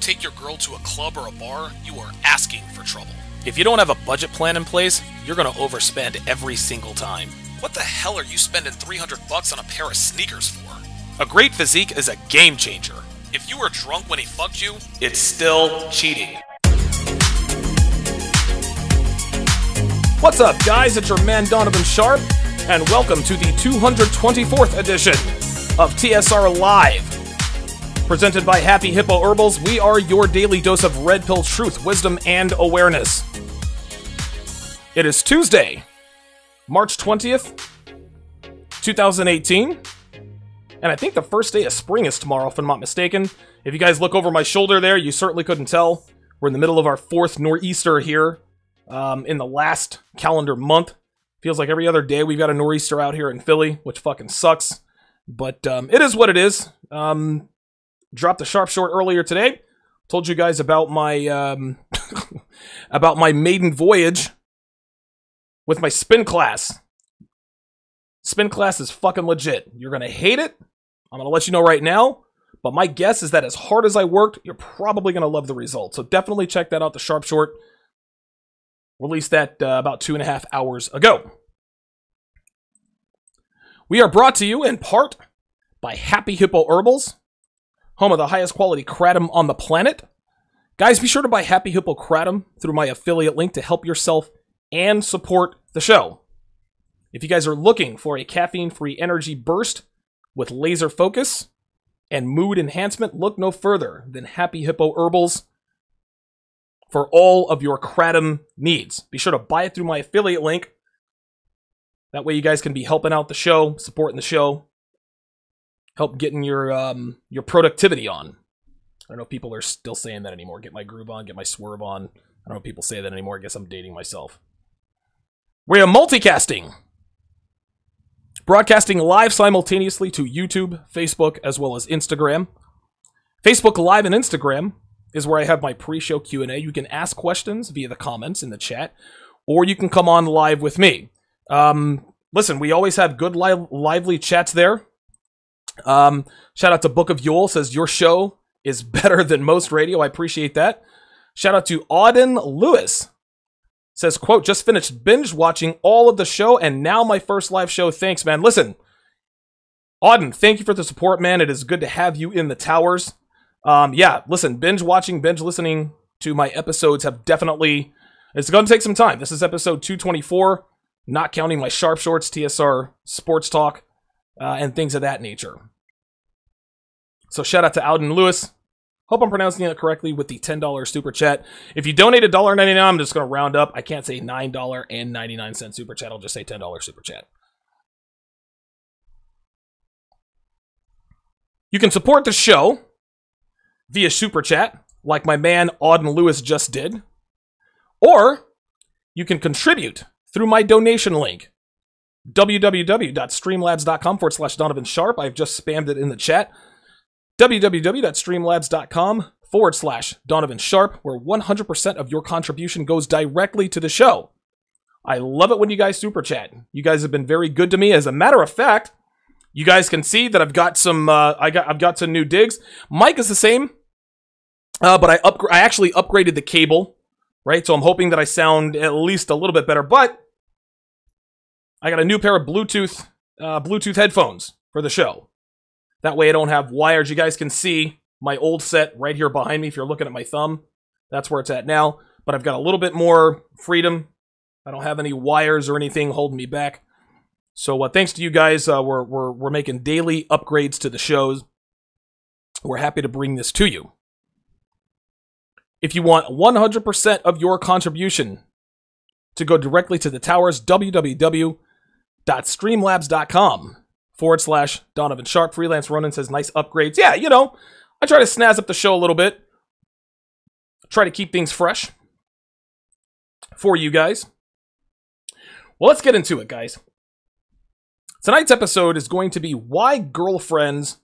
take your girl to a club or a bar, you are asking for trouble. If you don't have a budget plan in place, you're gonna overspend every single time. What the hell are you spending $300 on a pair of sneakers for? A great physique is a game changer. If you were drunk when he fucked you, it's still cheating. What's up, guys? It's your man Donovan Sharp, and welcome to the 224th edition of TSR Live. Presented by Happy Hippo Herbals, we are your daily dose of red pill truth, wisdom, and awareness. It is Tuesday, March 20th, 2018, and I think the first day of spring is tomorrow, if I'm not mistaken. If you guys look over my shoulder there, you certainly couldn't tell. We're in the middle of our fourth nor'easter here. In the last calendar month. Feels like every other day we've got a nor'easter out here in Philly, which fucking sucks. But it is what it is. Dropped a sharp short earlier today. Told you guys about my about my maiden voyage with my spin class. Spin class is fucking legit. You're gonna hate it. I'm gonna let you know right now. But my guess is that as hard as I worked, you're probably gonna love the results. So definitely check that out. The sharp short. Released that about 2.5 hours ago. We are brought to you in part by Happy Hippo Herbals, home of the highest quality kratom on the planet. Guys, be sure to buy Happy Hippo kratom through my affiliate link to help yourself and support the show. If you guys are looking for a caffeine-free energy burst with laser focus and mood enhancement, look no further than Happy Hippo Herbals for all of your kratom needs. Be sure to buy it through my affiliate link. That way you guys can be helping out the show, supporting the show, help getting your productivity on. I don't know if people are still saying that anymore. Get my groove on, get my swerve on. I don't know if people say that anymore. I guess I'm dating myself. We are multicasting. Broadcasting live simultaneously to YouTube, Facebook, as well as Instagram. Facebook Live and Instagram is where I have my pre-show Q&A. You can ask questions via the comments in the chat, or you can come on live with me. Listen, we always have good lively chats there. Shout out to Book of Yule, says, your show is better than most radio. I appreciate that. Shout out to Auden Lewis, says, quote, just finished binge watching all of the show, and now my first live show. Thanks, man. Listen, Auden, thank you for the support, man. It is good to have you in the towers. Yeah, listen, binge watching, binge listening to my episodes have definitely, it's going to take some time. This is episode 224, not counting my sharp shorts, TSR sports talk, and things of that nature. So shout out to Auden Lewis. Hope I'm pronouncing it correctly with the $10 super chat. If you donate $1.99, I'm just going to round up. I can't say $9.99 super chat. I'll just say $10 super chat. You can support the show via super chat, like my man Auden Lewis just did. Or you can contribute through my donation link, www.streamlabs.com/Donovan Sharp. I've just spammed it in the chat. www.streamlabs.com/Donovan Sharp, where 100% of your contribution goes directly to the show. I love it when you guys super chat. You guys have been very good to me. As a matter of fact, you guys can see that I've got some I've got some new digs. Mic is the same, but I actually upgraded the cable, right? So I'm hoping that I sound at least a little bit better. But I got a new pair of Bluetooth headphones for the show. That way I don't have wires. You guys can see my old set right here behind me. If you're looking at my thumb, that's where it's at now. But I've got a little bit more freedom. I don't have any wires or anything holding me back. So thanks to you guys, we're making daily upgrades to the shows. We're happy to bring this to you. If you want 100% of your contribution to go directly to the towers, www.streamlabs.com/Donovan Sharp. Freelance Ronan says, nice upgrades. Yeah, you know, I try to snazz up the show a little bit. Try to keep things fresh for you guys. Well, let's get into it, guys. Tonight's episode is going to be why girlfriends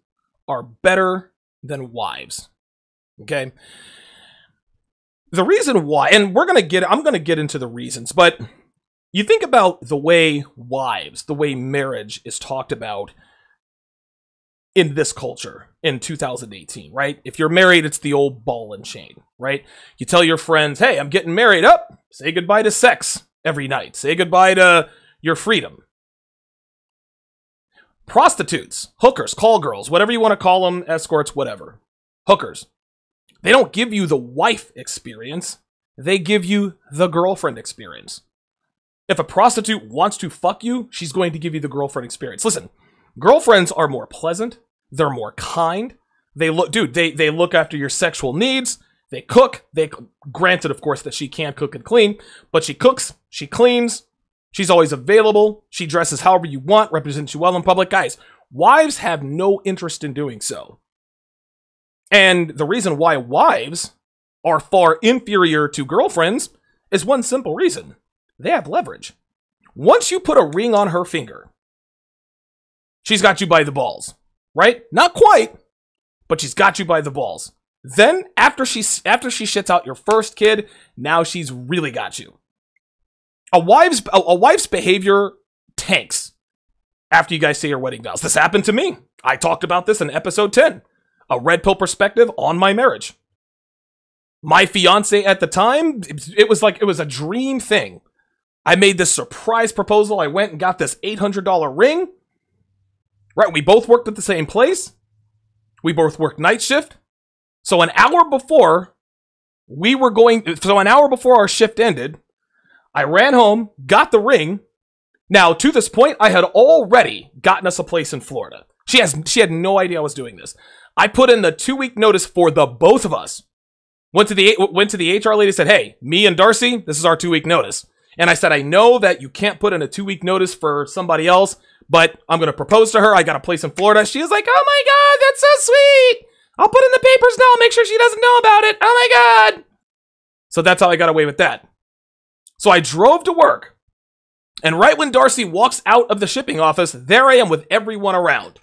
are better than wives. Okay? The reason why, and I'm going to get into the reasons, but you think about the way wives, the way marriage is talked about in this culture in 2018, right? If you're married, it's the old ball and chain, right? You tell your friends, hey, I'm getting married. Up, say goodbye to sex every night. Say goodbye to your freedom. Prostitutes, hookers, call girls, whatever you want to call them, escorts, whatever. Hookers. They don't give you the wife experience. They give you the girlfriend experience. If a prostitute wants to fuck you, she's going to give you the girlfriend experience. Listen, girlfriends are more pleasant. They're more kind. They look after your sexual needs. They cook. Granted, of course, that she can't cook and clean, but she cooks, she cleans, she's always available, she dresses however you want, represents you well in public. Guys, wives have no interest in doing so. And the reason why wives are far inferior to girlfriends is one simple reason. They have leverage. Once you put a ring on her finger, she's got you by the balls, right? Not quite, but she's got you by the balls. Then, after she shits out your first kid, now she's really got you. A wife's behavior tanks after you guys say your wedding vows. This happened to me. I talked about this in episode 10. A red pill perspective on my marriage. My fiance at the time, it was a dream thing. I made this surprise proposal. I went and got this $800 ring. Right, we both worked at the same place. We both worked night shift. So an hour before our shift ended, I ran home, got the ring. Now, to this point, I had already gotten us a place in Florida. She had no idea I was doing this. I put in the 2-week notice for the both of us. Went to the HR lady, said, hey, me and Darcy, this is our 2-week notice. And I said, I know that you can't put in a 2-week notice for somebody else, but I'm going to propose to her. I got a place in Florida. She was like, oh my God, that's so sweet. I'll put in the papers now. Make sure she doesn't know about it. Oh my God. So that's how I got away with that. So I drove to work. And right when Darcy walks out of the shipping office, there I am with everyone around.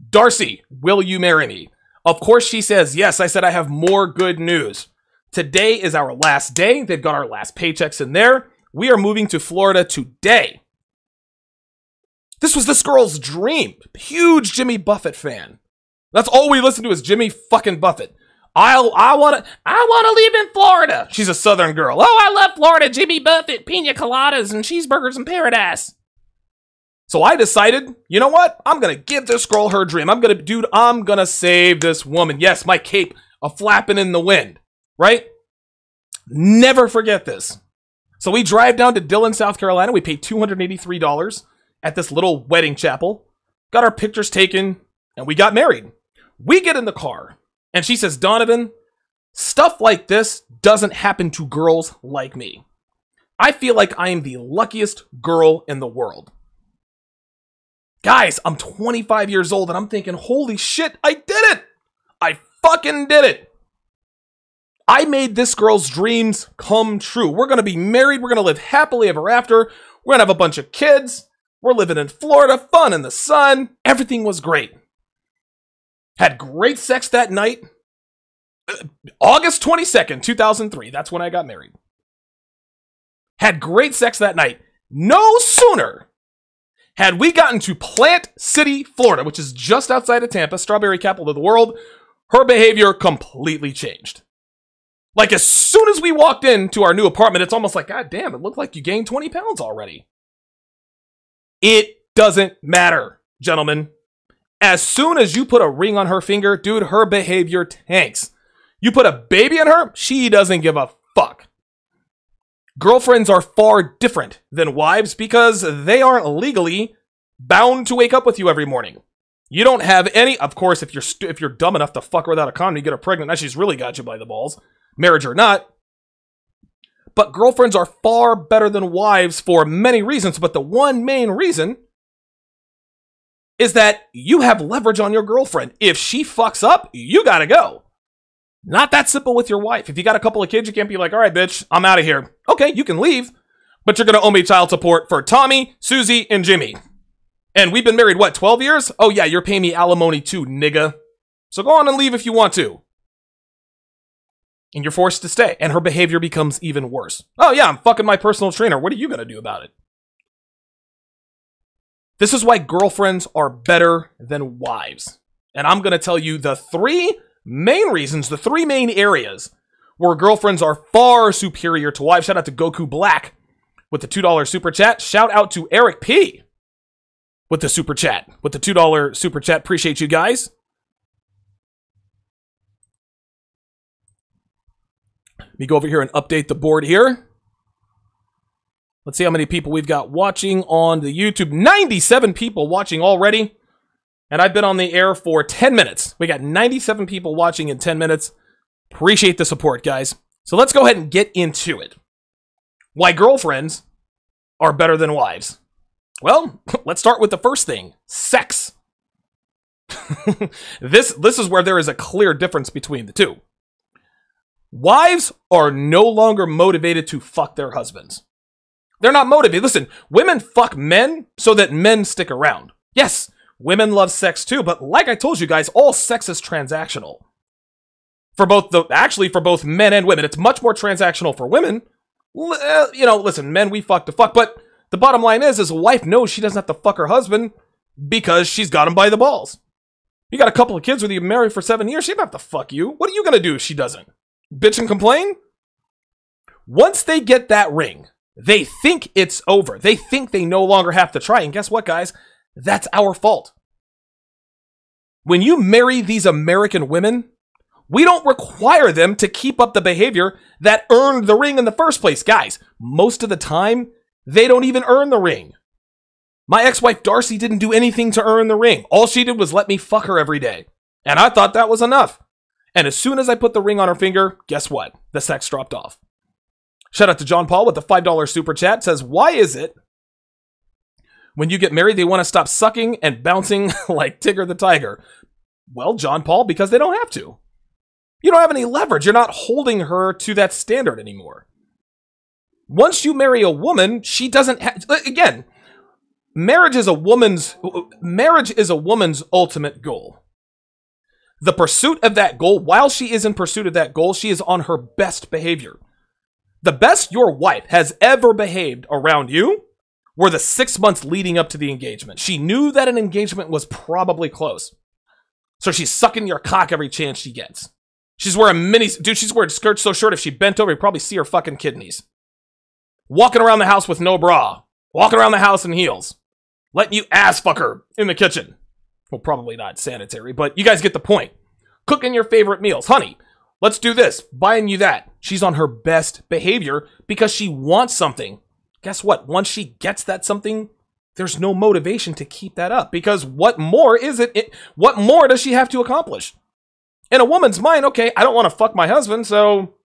Darcy, will you marry me? Of course she says yes. I said, I have more good news. Today is our last day. They've got our last paychecks in there. We are moving to Florida today. This was this girl's dream. Huge Jimmy Buffett fan. That's all we listen to is Jimmy fucking Buffett. I want to live in Florida. She's a Southern girl. Oh, I love Florida. Jimmy Buffett, pina coladas, and cheeseburgers in paradise. So I decided, you know what? I'm going to give this girl her dream. I'm going to save this woman. Yes, my cape a-flapping in the wind, right? Never forget this. So we drive down to Dillon, South Carolina. We paid $283 at this little wedding chapel. Got our pictures taken, and we got married. We get in the car, and she says, Donovan, stuff like this doesn't happen to girls like me. I feel like I am the luckiest girl in the world. Guys, I'm 25 years old, and I'm thinking, holy shit, I did it! I fucking did it! I made this girl's dreams come true. We're going to be married. We're going to live happily ever after. We're going to have a bunch of kids. We're living in Florida, fun in the sun. Everything was great. Had great sex that night. August 22nd, 2003. That's when I got married. Had great sex that night. No sooner had we gotten to Plant City, Florida, which is just outside of Tampa, strawberry capital of the world, her behavior completely changed. Like, as soon as we walked into our new apartment, it's almost like, God damn, it looked like you gained 20 pounds already. It doesn't matter, gentlemen. As soon as you put a ring on her finger, dude, her behavior tanks. You put a baby in her, she doesn't give a fuck. Girlfriends are far different than wives because they aren't legally bound to wake up with you every morning. You don't have any, of course, if you're dumb enough to fuck her without a condom, you get her pregnant, now she's really got you by the balls. Marriage or not. But girlfriends are far better than wives for many reasons, but the one main reason is that you have leverage on your girlfriend. If she fucks up, you gotta go. Not that simple with your wife. If you got a couple of kids, you can't be like, all right, bitch, I'm out of here. Okay, you can leave, but you're gonna owe me child support for Tommy, Susie, and Jimmy. And we've been married, what, 12 years? Oh yeah, you're paying me alimony too, nigga. So go on and leave if you want to. And you're forced to stay. And her behavior becomes even worse. Oh yeah, I'm fucking my personal trainer. What are you gonna do about it? This is why girlfriends are better than wives. And I'm going to tell you the three main reasons, the three main areas where girlfriends are far superior to wives. Shout out to Goku Black with the $2 super chat. Shout out to Eric P with the super chat, with the $2 super chat. Appreciate you guys. Let me go over here and update the board here. Let's see how many people we've got watching on the YouTube. 97 people watching already. And I've been on the air for 10 minutes. We got 97 people watching in 10 minutes. Appreciate the support, guys. So let's go ahead and get into it. Why girlfriends are better than wives. Well, let's start with the first thing. Sex. This is where there is a clear difference between the two. Wives are no longer motivated to fuck their husbands. They're not motivated. Listen, women fuck men so that men stick around. Yes, women love sex too, but like I told you guys, all sex is transactional. For both men and women. It's much more transactional for women. Listen, men, we fuck to fuck, but the bottom line is a wife knows she doesn't have to fuck her husband because she's got him by the balls. You got a couple of kids with you married for 7 years, she doesn't have to fuck you. What are you gonna do if she doesn't? Bitch and complain? Once they get that ring, they think it's over. They think they no longer have to try. And guess what, guys? That's our fault. When you marry these American women, we don't require them to keep up the behavior that earned the ring in the first place. Guys, most of the time, they don't even earn the ring. My ex-wife Darcy didn't do anything to earn the ring. All she did was let me fuck her every day. And I thought that was enough. And as soon as I put the ring on her finger, guess what? The sex dropped off. Shout out to John Paul with the $5 super chat. Says, why is it when you get married, they want to stop sucking and bouncing like Tigger the Tiger? Well, John Paul, because they don't have to. You don't have any leverage. You're not holding her to that standard anymore. Once you marry a woman, she doesn't have... Again, marriage is a woman's ultimate goal. The pursuit of that goal, while she is in pursuit of that goal, she is on her best behavior. The best your wife has ever behaved around you were the 6 months leading up to the engagement. She knew that an engagement was probably close. So she's sucking your cock every chance she gets. She's wearing she's wearing skirts so short if she bent over, you'd probably see her fucking kidneys. Walking around the house with no bra. Walking around the house in heels. Letting you ass fuck her in the kitchen. Well, probably not sanitary, but you guys get the point. Cooking your favorite meals. Honey, let's do this. Buying you that. She's on her best behavior because she wants something. Guess what? Once she gets that something, there's no motivation to keep that up. Because what more is it? What more does she have to accomplish? In a woman's mind, okay, I don't want to fuck my husband, so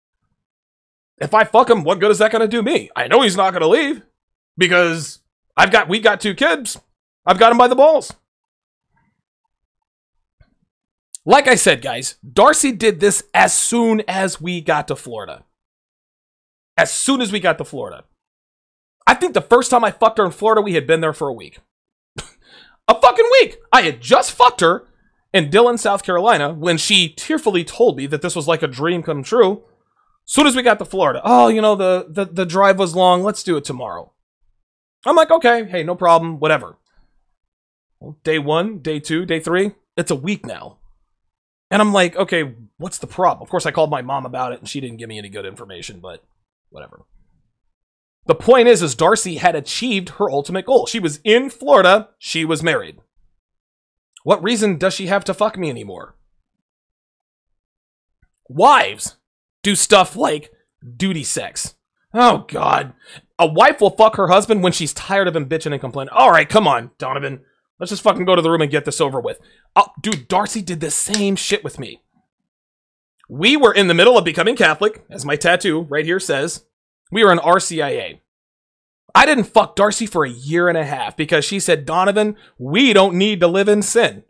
if I fuck him, what good is that going to do me? I know he's not going to leave because we got 2 kids. I've got him by the balls. Like I said, guys, Darcy did this as soon as we got to Florida. As soon as we got to Florida. I think the first time I fucked her in Florida, we had been there for a week. A fucking week! I had just fucked her in Dillon, South Carolina, when she tearfully told me that this was like a dream come true. As soon as we got to Florida, oh, you know, the drive was long, let's do it tomorrow. I'm like, okay, hey, no problem, whatever. Well, day 1, day 2, day 3, it's a week now. And I'm like, okay, what's the problem? Of course, I called my mom about it, and she didn't give me any good information, but whatever. The point is Darcy had achieved her ultimate goal. She was in Florida, she was married. What reason does she have to fuck me anymore? Wives do stuff like duty sex. Oh, God. A wife will fuck her husband when she's tired of him bitching and complaining. All right, come on, Donovan. Let's just fucking go to the room and get this over with. Oh, dude, Darcy did the same shit with me. We were in the middle of becoming Catholic, as my tattoo right here says. We were in RCIA. I didn't fuck Darcy for 1.5 years because she said, Donovan, we don't need to live in sin.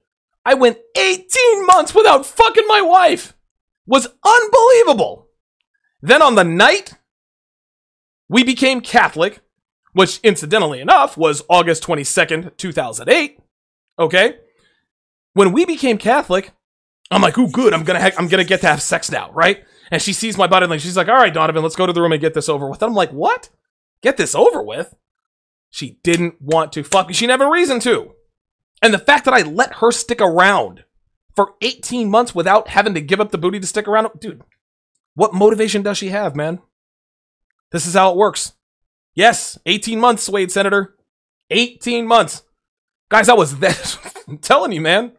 I went 18 months without fucking my wife. Was unbelievable. Then on the night we became Catholic, which incidentally enough was August 22nd, 2008. Okay? When we became Catholic, I'm like, ooh, good, I'm gonna get to have sex now, right? And she sees my body and she's like, all right, Donovan, let's go to the room and get this over with. And I'm like, what? Get this over with? She didn't want to fuck me. She didn't have a reason to. And the fact that I let her stick around for 18 months without having to give up the booty to stick around? Dude, what motivation does she have, man? This is how it works. Yes, 18 months, Wade Senator. 18 months. Guys, I was that. I'm telling you, man.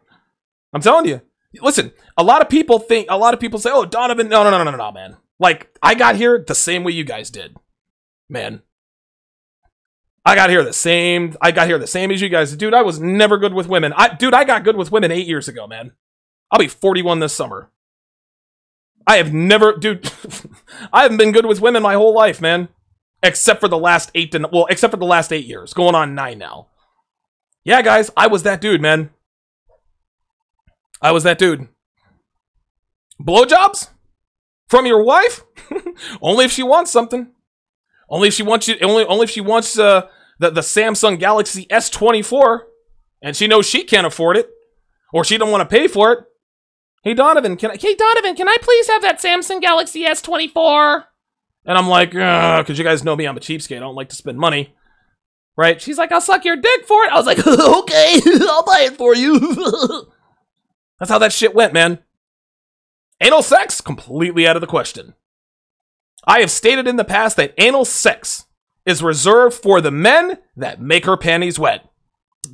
I'm telling you. Listen, a lot of people say, oh, Donovan, no, man. Like, I got here the same way you guys did, man. I got here the same as you guys. Dude, I was never good with women. I got good with women 8 years ago, man. I'll be 41 this summer. I have never, dude, I haven't been good with women my whole life, man. Except for the last 8 years. Going on 9 now. Yeah, guys, I was that dude, man. I was that dude. Blowjobs? From your wife? Only if she wants something. Only if she wants you. Only if she wants the Samsung Galaxy S24, and she knows she can't afford it, or she don't want to pay for it. Hey Donovan, can I please have that Samsung Galaxy S24? And I'm like, because you guys know me, I'm a cheapskate. I don't like to spend money. Right? She's like, I'll suck your dick for it. I was like, okay, I'll buy it for you. That's how that shit went, man. Anal sex? Completely out of the question. I have stated in the past that anal sex is reserved for the men that make her panties wet.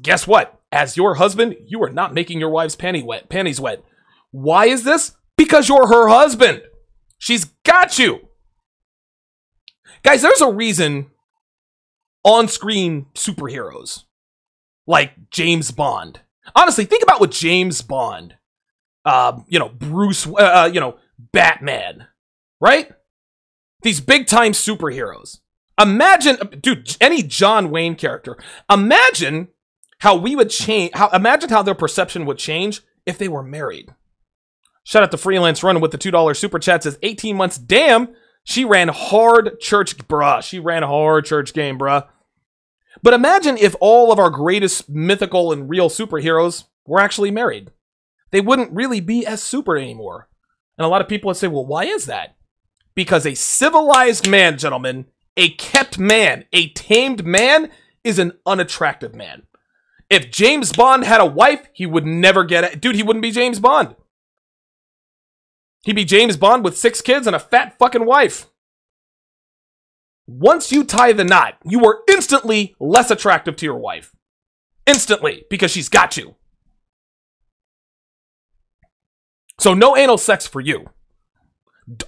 Guess what? As your husband, you are not making your wife's panties wet. Why is this? Because you're her husband. She's got you. Guys, there's a reason on-screen superheroes like James Bond. Honestly, think about what James Bond, Bruce, Batman, right? These big-time superheroes. Imagine, dude, any John Wayne character. Imagine how we would change, imagine how their perception would change if they were married. Shout out to Freelance Running with the $2 super chat, says 18 months, damn. She ran hard church, bruh. She ran a hard church game, bruh. But imagine if all of our greatest mythical and real superheroes were actually married. They wouldn't really be as super anymore. And a lot of people would say, well, why is that? Because a civilized man, gentlemen, a kept man, a tamed man, is an unattractive man. If James Bond had a wife, he would never get it. Dude, he wouldn't be James Bond. He'd be James Bond with 6 kids and a fat fucking wife. Once you tie the knot, you are instantly less attractive to your wife. Instantly, because she's got you. So no anal sex for you.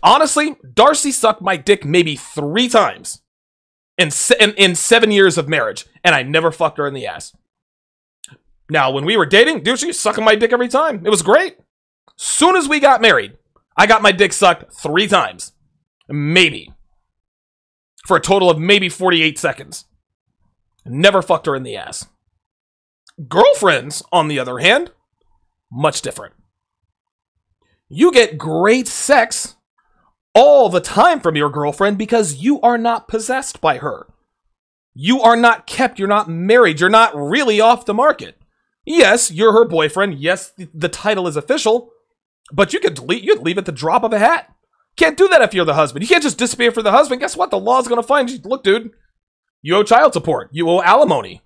Honestly, Darcy sucked my dick maybe 3 times in 7 years of marriage, and I never fucked her in the ass. Now, when we were dating, dude, she was sucking my dick every time. It was great. Soon as we got married, I got my dick sucked 3 times. Maybe. For a total of maybe 48 seconds. Never fucked her in the ass. Girlfriends, on the other hand, much different. You get great sex all the time from your girlfriend because you are not possessed by her. You are not kept, you're not married, you're not really off the market. Yes, you're her boyfriend. Yes, the title is official. But you could leave at the drop of a hat. Can't do that if you're the husband. You can't just disappear for the husband. Guess what? The law's gonna find you. Look, dude, you owe child support. You owe alimony.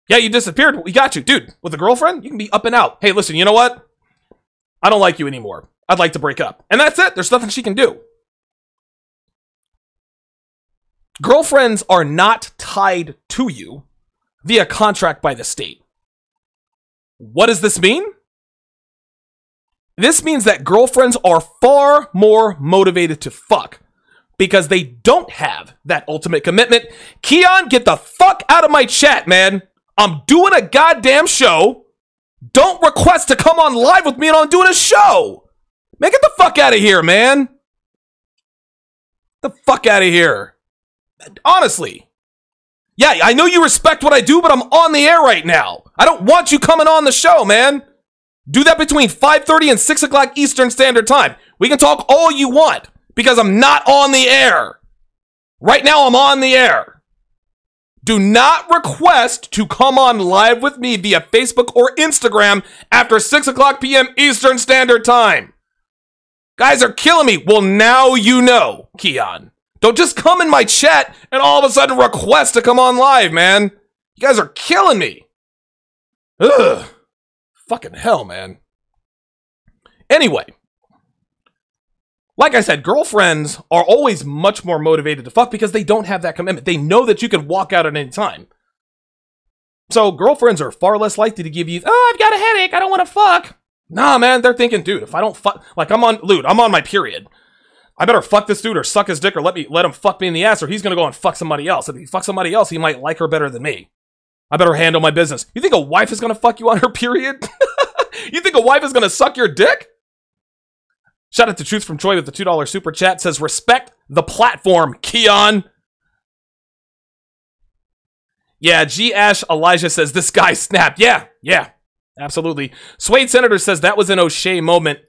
Yeah, you disappeared. We got you. Dude, with a girlfriend, you can be up and out. Hey, listen, you know what? I don't like you anymore. I'd like to break up. And that's it. There's nothing she can do. Girlfriends are not tied to you via contract by the state. What does this mean? This means that girlfriends are far more motivated to fuck because they don't have that ultimate commitment. Keon, get the fuck out of my chat, man. I'm doing a goddamn show. Don't request to come on live with me and I'm doing a show. Man, get the fuck out of here, man. The fuck out of here. Honestly. Yeah, I know you respect what I do, but I'm on the air right now. I don't want you coming on the show, man. Do that between 5:30 and 6 o'clock Eastern Standard Time. We can talk all you want because I'm not on the air. Right now, I'm on the air. Do not request to come on live with me via Facebook or Instagram after 6 o'clock p.m. Eastern Standard Time. Guys are killing me. Well, now you know, Keon. Don't just come in my chat and all of a sudden request to come on live, man. You guys are killing me. Ugh. Fucking hell, man. Anyway, like I said, girlfriends are always much more motivated to fuck because they don't have that commitment. They know that you can walk out at any time. So girlfriends are far less likely to give you, oh, I've got a headache, I don't want to fuck. Nah, man, they're thinking, dude, if I don't fuck, like I'm on my period. I better fuck this dude or suck his dick or let him fuck me in the ass or he's going to go and fuck somebody else. If he fucks somebody else, he might like her better than me. I better handle my business. You think a wife is going to fuck you on her period? You think a wife is going to suck your dick? Shout out to Truth from Troy with the $2 super chat. Says, respect the platform, Keon. Yeah, G. Ash Elijah says, this guy snapped. Yeah, absolutely. Swade Senator says, that was an O'Shea moment.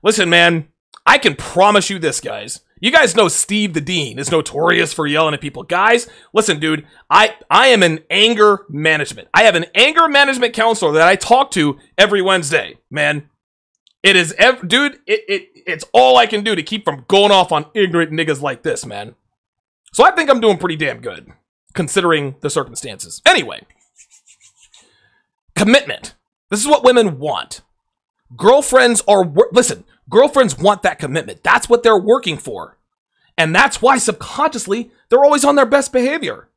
Listen, man, I can promise you this, guys. You guys know Steve the Dean is notorious for yelling at people. Guys, listen, dude, I am in anger management. I have an anger management counselor that I talk to every Wednesday, man. It is, dude, it's all I can do to keep from going off on ignorant niggas like this, man. So I think I'm doing pretty damn good, considering the circumstances. Anyway, commitment. This is what women want. Girlfriends girlfriends want that commitment. That's what they're working for. And that's why subconsciously, they're always on their best behavior.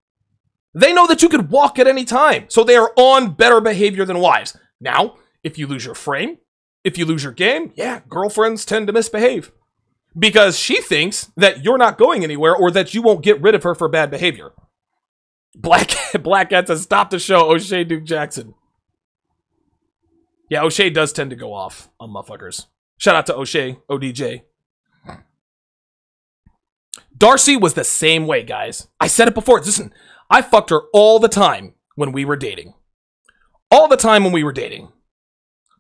They know that you could walk at any time, so they are on better behavior than wives. Now, if you lose your frame, if you lose your game, yeah, girlfriends tend to misbehave. Because she thinks that you're not going anywhere or that you won't get rid of her for bad behavior. Black Cat says, stop the show, O'Shea Duke Jackson. Yeah, O'Shea does tend to go off on motherfuckers. Shout out to O'Shea, ODJ. Darcy was the same way, guys. I said it before. Listen, I fucked her all the time when we were dating. All the time when we were dating.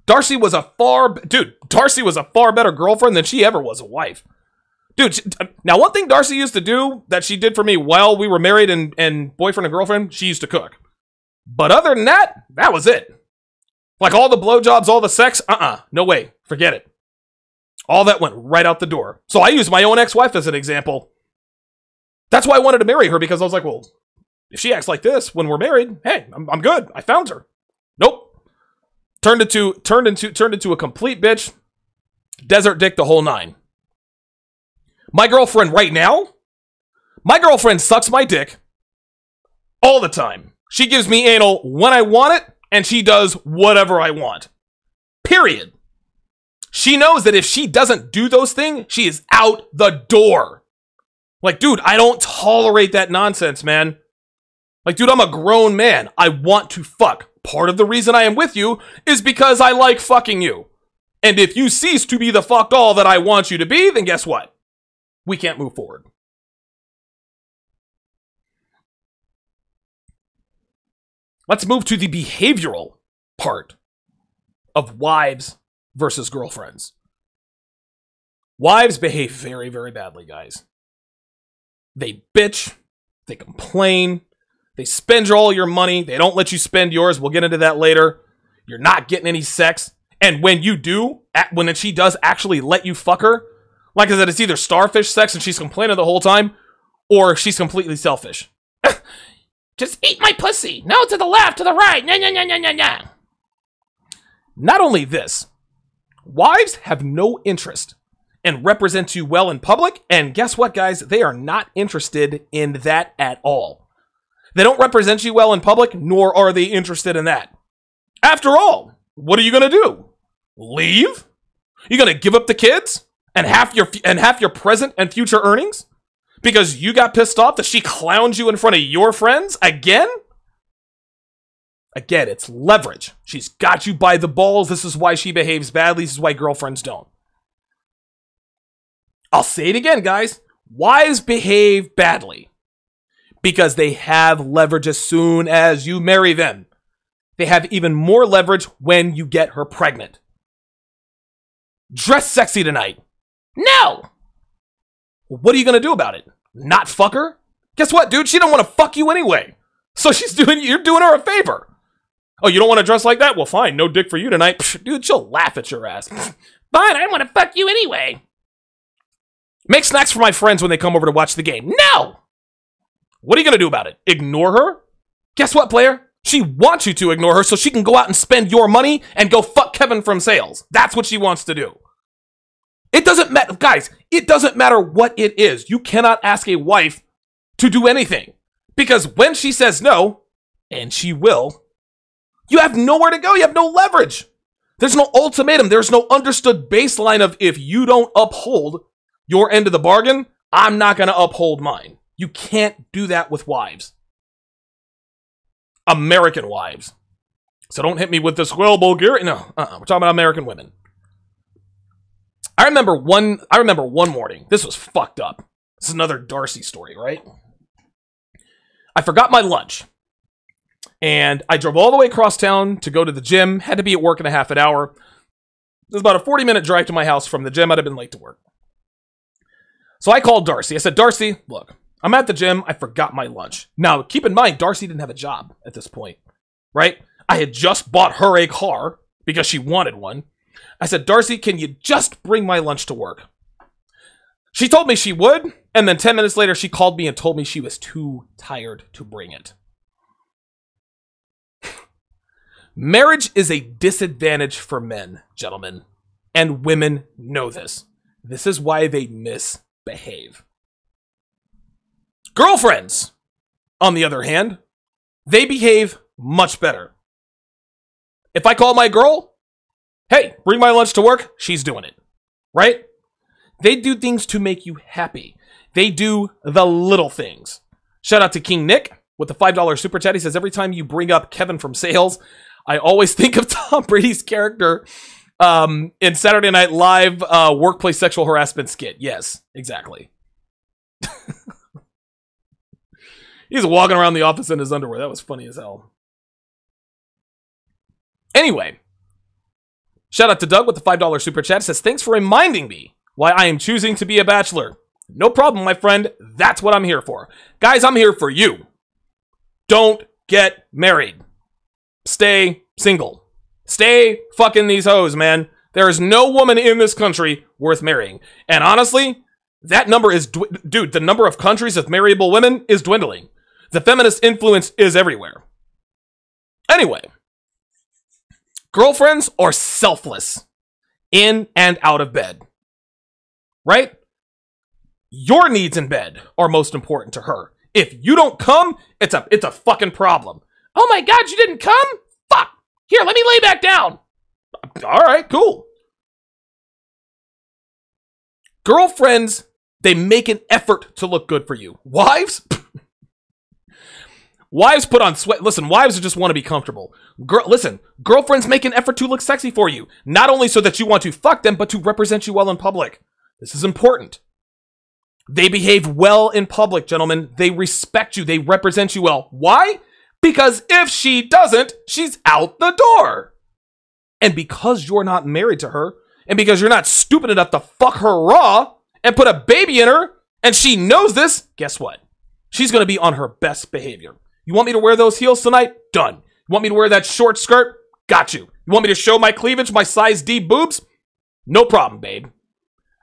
Darcy was a far better girlfriend than she ever was a wife. Dude, now one thing Darcy used to do that she did for me while we were married and boyfriend and girlfriend, she used to cook. But other than that, that was it. Like all the blowjobs, all the sex, no way, forget it. All that went right out the door. So I use my own ex-wife as an example. That's why I wanted to marry her, because I was like, well, if she acts like this when we're married, hey, I'm good. I found her. Nope. Turned into a complete bitch. Desert dick, the whole nine. My girlfriend right now, my girlfriend sucks my dick all the time. She gives me anal when I want it, and she does whatever I want. Period. She knows that if she doesn't do those things, she is out the door. Like, dude, I don't tolerate that nonsense, man. Like, dude, I'm a grown man. I want to fuck. Part of the reason I am with you is because I like fucking you. And if you cease to be the fuck all that I want you to be, then guess what? We can't move forward. Let's move to the behavioral part of wives versus girlfriends. Wives behave very, very badly, guys. They bitch, they complain, they spend all your money, they don't let you spend yours, we'll get into that later. You're not getting any sex, and when you do, when she does actually let you fuck her, like I said, it's either starfish sex and she's complaining the whole time, or she's completely selfish. Just eat my pussy. No, to the left, to the right. Nah, nah, nah, nah, nah, nah. Not only this, wives have no interest and represent you well in public, and guess what, guys? They are not interested in that at all. They don't represent you well in public, nor are they interested in that. After all, what are you going to do? Leave? You going to give up the kids and half your present and future earnings? Because you got pissed off that she clowned you in front of your friends again? Again, it's leverage. She's got you by the balls. This is why she behaves badly. This is why girlfriends don't. I'll say it again, guys. Wives behave badly because they have leverage as soon as you marry them. They have even more leverage when you get her pregnant. Dress sexy tonight. No! What are you going to do about it? Not fuck her? Guess what, dude? She don't want to fuck you anyway. So you're doing her a favor. Oh, you don't want to dress like that? Well, fine. No dick for you tonight. Psh, dude, she'll laugh at your ass. Fine, I want to fuck you anyway. Make snacks for my friends when they come over to watch the game. No! What are you going to do about it? Ignore her? Guess what, player? She wants you to ignore her so she can go out and spend your money and go fuck Kevin from sales. That's what she wants to do. It doesn't matter, guys, it doesn't matter what it is. You cannot ask a wife to do anything. Because when she says no, and she will, you have nowhere to go. You have no leverage. There's no ultimatum. There's no understood baseline of if you don't uphold your end of the bargain, I'm not going to uphold mine. You can't do that with wives. American wives. So don't hit me with this, well, Bulgarian. No, we're talking about American women. I remember one morning. This was fucked up. This is another Darcy story, right? I forgot my lunch. And I drove all the way across town to go to the gym. Had to be at work in a half an hour. It was about a 40-minute drive to my house from the gym. I'd have been late to work. So I called Darcy. I said, Darcy, look, I'm at the gym. I forgot my lunch. Now, keep in mind, Darcy didn't have a job at this point, right? I had just bought her a car because she wanted one. I said, Darcy, can you just bring my lunch to work? She told me she would, and then 10 minutes later, she called me and told me she was too tired to bring it. Marriage is a disadvantage for men, gentlemen, and women know this. This is why they misbehave. Girlfriends, on the other hand, they behave much better. If I call my girl, hey, bring my lunch to work, she's doing it, right? They do things to make you happy. They do the little things. Shout out to King Nick with the $5 super chat. He says, every time you bring up Kevin from Sales, I always think of Tom Brady's character in Saturday Night Live workplace sexual harassment skit. Yes, exactly. He's walking around the office in his underwear. That was funny as hell. Anyway, shout out to Doug with the $5 super chat. It says, thanks for reminding me why I am choosing to be a bachelor. No problem, my friend. That's what I'm here for. Guys, I'm here for you. Don't get married. Stay single. Stay fucking these hoes, man. There is no woman in this country worth marrying. And honestly, that number is... Dude, the number of countries with marryable women is dwindling. The feminist influence is everywhere. Anyway. Girlfriends are selfless. In and out of bed. Right? Your needs in bed are most important to her. If you don't come, it's a fucking problem. Oh my God, you didn't come? Fuck. Here, let me lay back down. All right, cool. Girlfriends, they make an effort to look good for you. Wives? Wives put on sweat. Listen, wives just want to be comfortable. Listen, girlfriends make an effort to look sexy for you. Not only so that you want to fuck them, but to represent you well in public. This is important. They behave well in public, gentlemen. They respect you. They represent you well. Why? Because if she doesn't, she's out the door. And because you're not married to her, and because you're not stupid enough to fuck her raw and put a baby in her, and she knows this, guess what? She's going to be on her best behavior. You want me to wear those heels tonight? Done. You want me to wear that short skirt? Got you. You want me to show my cleavage, my size D boobs? No problem, babe.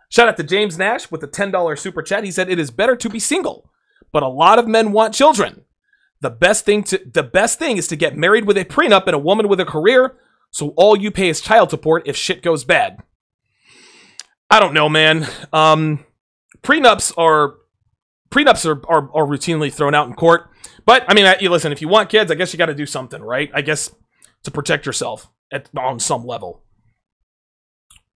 Shout out to James Nash with the $10 super chat. He said, it is better to be single, but a lot of men want children. The best thing is to get married with a prenup and a woman with a career, so all you pay is child support if shit goes bad. I don't know, man. Prenups are routinely thrown out in court. But, I mean, listen, if you want kids, I guess you got to do something, right? I guess to protect yourself on some level.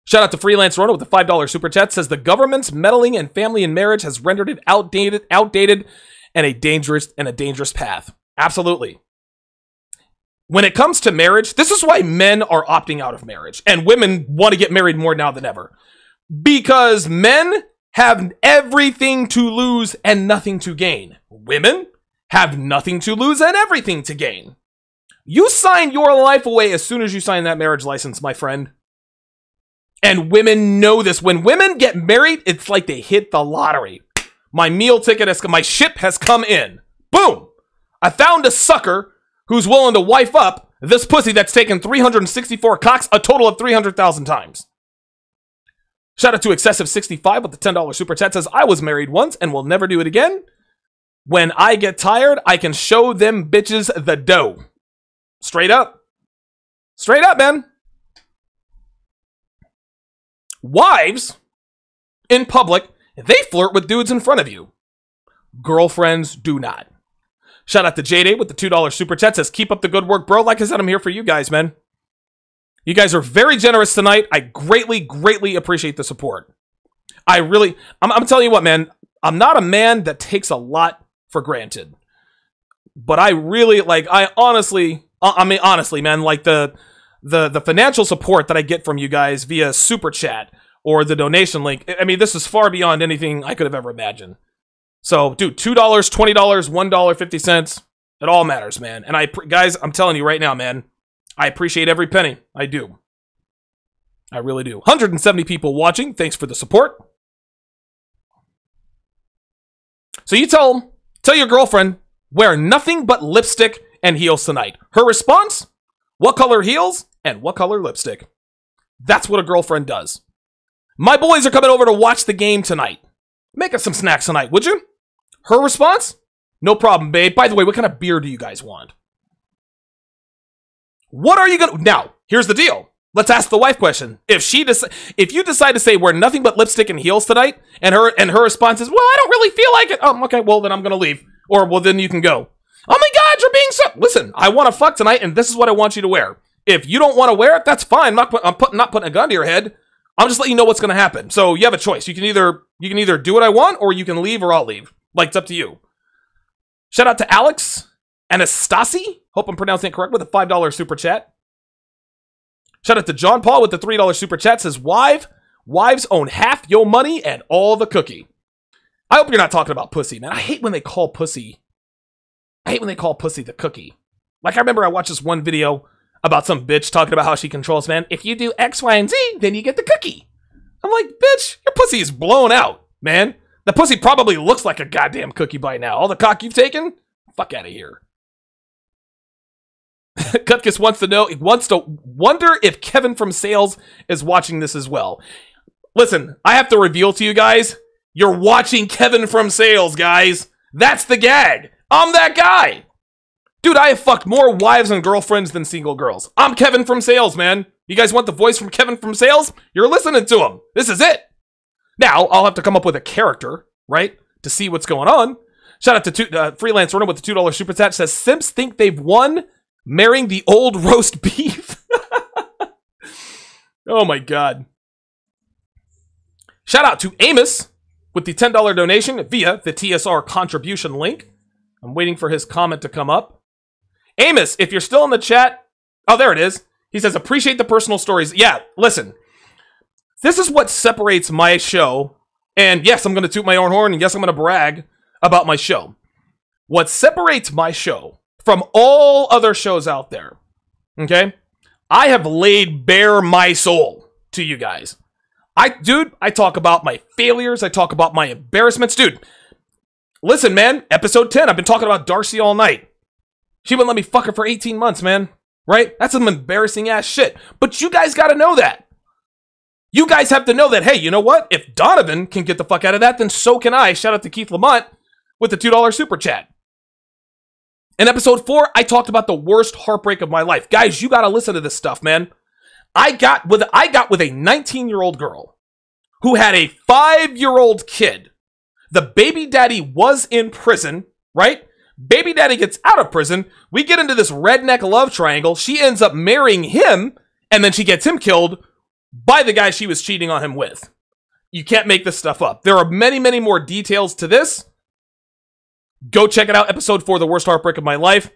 Shout out to Freelance Rona with the $5 super chat. Says the government's meddling in family and marriage has rendered it outdated, and a dangerous path. Absolutely. When it comes to marriage, this is why men are opting out of marriage, and women want to get married more now than ever. Because men have everything to lose and nothing to gain. Women have nothing to lose and everything to gain. You sign your life away as soon as you sign that marriage license, my friend. And women know this. When women get married, it's like they hit the lottery. My meal ticket my ship has come in. Boom! I found a sucker who's willing to wife up this pussy that's taken 364 cocks, a total of 300,000 times. Shout out to Excessive65 with the $10 super chat. Says, I was married once and will never do it again. When I get tired, I can show them bitches the dough. Straight up. Straight up, man. Wives, in public, they flirt with dudes in front of you. Girlfriends do not. Shout out to JD with the $2 super chat. Says, keep up the good work, bro. Like I said, I'm here for you guys, man. You guys are very generous tonight. I greatly, greatly appreciate the support. I'm telling you what, man. I'm not a man that takes a lot for granted. But I really, honestly, man, like the financial support that I get from you guys via super chat or the donation link, I mean, this is far beyond anything I could have ever imagined. So, dude, $2, $20, $1.50, it all matters, man. And guys, I'm telling you right now, man, I appreciate every penny. I do. I really do. 170 people watching. Thanks for the support. So you tell your girlfriend, wear nothing but lipstick and heels tonight. Her response? What color heels and what color lipstick? That's what a girlfriend does. My boys are coming over to watch the game tonight. Make us some snacks tonight, would you? Her response? No problem, babe. By the way, what kind of beer do you guys want? What are you gonna... Now, here's the deal. Let's ask the wife question. If you decide to say wear nothing but lipstick and heels tonight, and her response is, well, I don't really feel like it. Oh, okay, well, then I'm gonna leave. Or, well, then you can go. Oh my God, you're being so... Listen, I want to fuck tonight, and this is what I want you to wear. If you don't want to wear it, that's fine. I'm not putting a gun to your head. I'm just letting you know what's going to happen. So you have a choice. You can either do what I want, or you can leave, or I'll leave. Like, it's up to you. Shout out to Alex Anastasi. Hope I'm pronouncing it correct with a $5 super chat. Shout out to John Paul with the $3 super chat. Says, wives own half your money and all the cookie. I hope you're not talking about pussy, man. I hate when they call pussy the cookie. Like, I remember I watched this one video about some bitch talking about how she controls men. If you do X, Y, and Z, then you get the cookie. I'm like, bitch, your pussy is blown out, man. The pussy probably looks like a goddamn cookie by now. All the cock you've taken? Fuck out of here. Cutkiss wants to wonder if Kevin from Sales is watching this as well. Listen, I have to reveal to you guys, you're watching Kevin from Sales, guys. That's the gag. I'm that guy. Dude, I have fucked more wives and girlfriends than single girls. I'm Kevin from Sales, man. You guys want the voice from Kevin from Sales? You're listening to him. This is it. Now, I'll have to come up with a character, right, to see what's going on. Shout out to Freelance Runner with the $2 super chat. Says, Simps think they've won marrying the old roast beef. Oh, my God. Shout out to Amos with the $10 donation via the TSR contribution link. I'm waiting for his comment to come up. Amos, if you're still in the chat... Oh, there it is. He says, appreciate the personal stories. Yeah, listen. This is what separates my show. And yes, I'm going to toot my own horn. And yes, I'm going to brag about my show. What separates my show from all other shows out there, okay? I have laid bare my soul to you guys. I talk about my failures. I talk about my embarrassments. Dude, listen, man. Episode 10, I've been talking about Darcy all night. She wouldn't let me fuck her for 18 months, man. Right? That's some embarrassing ass shit. But you guys got to know that. You guys have to know that, hey, you know what? If Donovan can get the fuck out of that, then so can I. Shout out to Keith Lamont with the $2 super chat. In episode 4, I talked about the worst heartbreak of my life. Guys, you got to listen to this stuff, man. I got with a 19-year-old girl who had a 5-year-old kid. The baby daddy was in prison, right? Baby daddy gets out of prison. We get into this redneck love triangle. She ends up marrying him, and then she gets him killed by the guy she was cheating on him with. You can't make this stuff up. There are many, many more details to this. Go check it out. Episode 4, The Worst Heartbreak of My Life.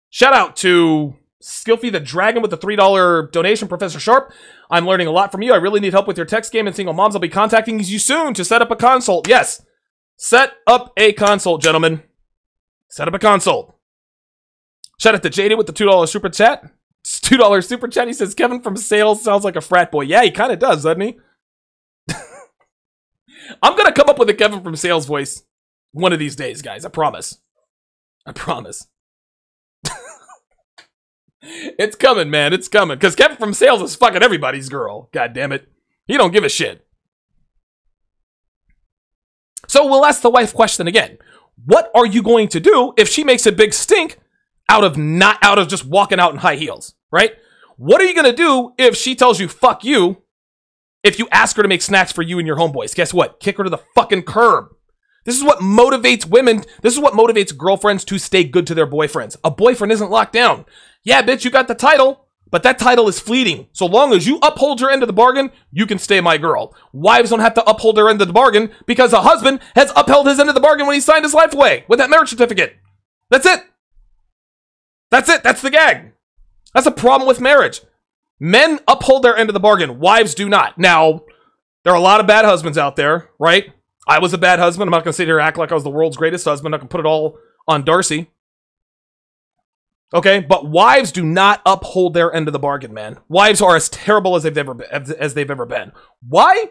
Shout out to Skilfy the Dragon with the $3 donation. Professor Sharp, I'm learning a lot from you. I really need help with your text game and single moms. I'll be contacting you soon to set up a consult. Yes, set up a consult, gentlemen. Set up a consult. Shout out to JD with the $2 super chat. It's $2 super chat. He says, Kevin from Sales sounds like a frat boy. Yeah, he kind of does, doesn't he? I'm going to come up with a Kevin from Sales voice one of these days, guys. I promise. I promise. It's coming, man. It's coming. Because Kevin from Sales is fucking everybody's girl. God damn it. He don't give a shit. So we'll ask the wife question again. What are you going to do if she makes a big stink out of just walking out in high heels, right? What are you going to do if she tells you fuck you If you ask her to make snacks for you and your homeboys, guess what? Kick her to the fucking curb. This is what motivates women. This is what motivates girlfriends to stay good to their boyfriends. A boyfriend isn't locked down. Yeah, bitch, you got the title, but that title is fleeting. So long as you uphold your end of the bargain, you can stay my girl. Wives don't have to uphold their end of the bargain because a husband has upheld his end of the bargain when he signed his life away with that marriage certificate. That's it. That's it. That's the gag. That's a problem with marriage. Men uphold their end of the bargain. Wives do not. Now, there are a lot of bad husbands out there, right? I was a bad husband. I'm not going to sit here and act like I was the world's greatest husband. I can put it all on Darcy. Okay? But wives do not uphold their end of the bargain, man. Wives are as terrible as they've ever been. Why?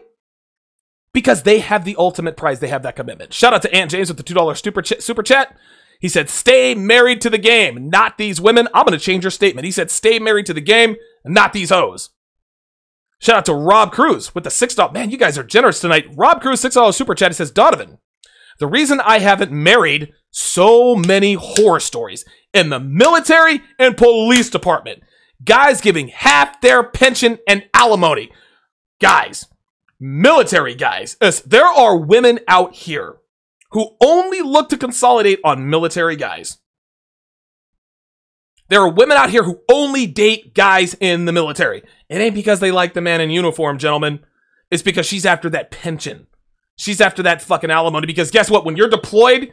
Because they have the ultimate prize. They have that commitment. Shout out to Aunt James with the $2 super chat. He said, stay married to the game, not these women. I'm going to change your statement. He said, stay married to the game, not these hoes. Shout out to Rob Cruz with the $6. Man, you guys are generous tonight. Rob Cruz, $6 super chat. He says, Donovan, the reason I haven't married so many horror stories in the military and police department. Guys giving half their pension and alimony. Guys, military guys. There are women out here who only look to consolidate on military guys. There are women out here who only date guys in the military. It ain't because they like the man in uniform, gentlemen. It's because she's after that pension. She's after that fucking alimony. Because guess what? When you're deployed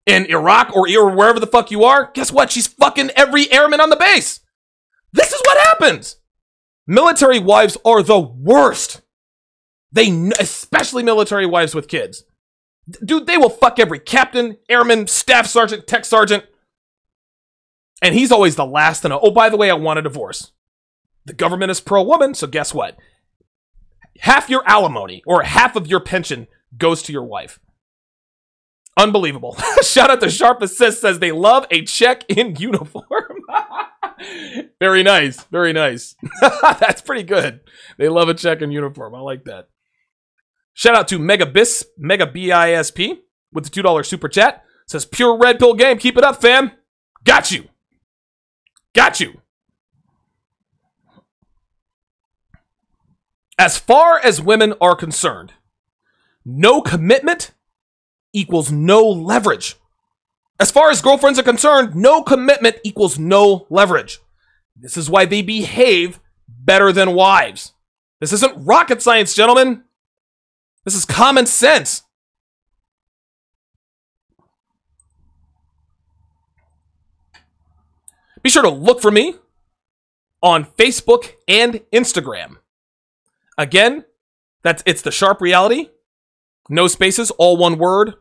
in Iraq or wherever the fuck you are, guess what? She's fucking every airman on the base. This is what happens. Military wives are the worst. Especially military wives with kids. Dude, they will fuck every captain, airman, staff sergeant, tech sergeant. And he's always the last to know. Oh, by the way, I want a divorce. The government is pro-woman, so guess what? Half your alimony, or half of your pension, goes to your wife. Unbelievable. Shout out to Sharp Assist, says they love a check in uniform. Very nice, very nice. That's pretty good. They love a check in uniform. I like that. Shout out to Mega Bisp with the $2 super chat. Says, pure red pill game. Keep it up, fam. Got you. Got you. As far as women are concerned, no commitment equals no leverage. As far as girlfriends are concerned, no commitment equals no leverage. This is why they behave better than wives. This isn't rocket science, gentlemen. This is common sense. Be sure to look for me on Facebook and Instagram. Again, it's the Sharp Reality. No spaces, all one word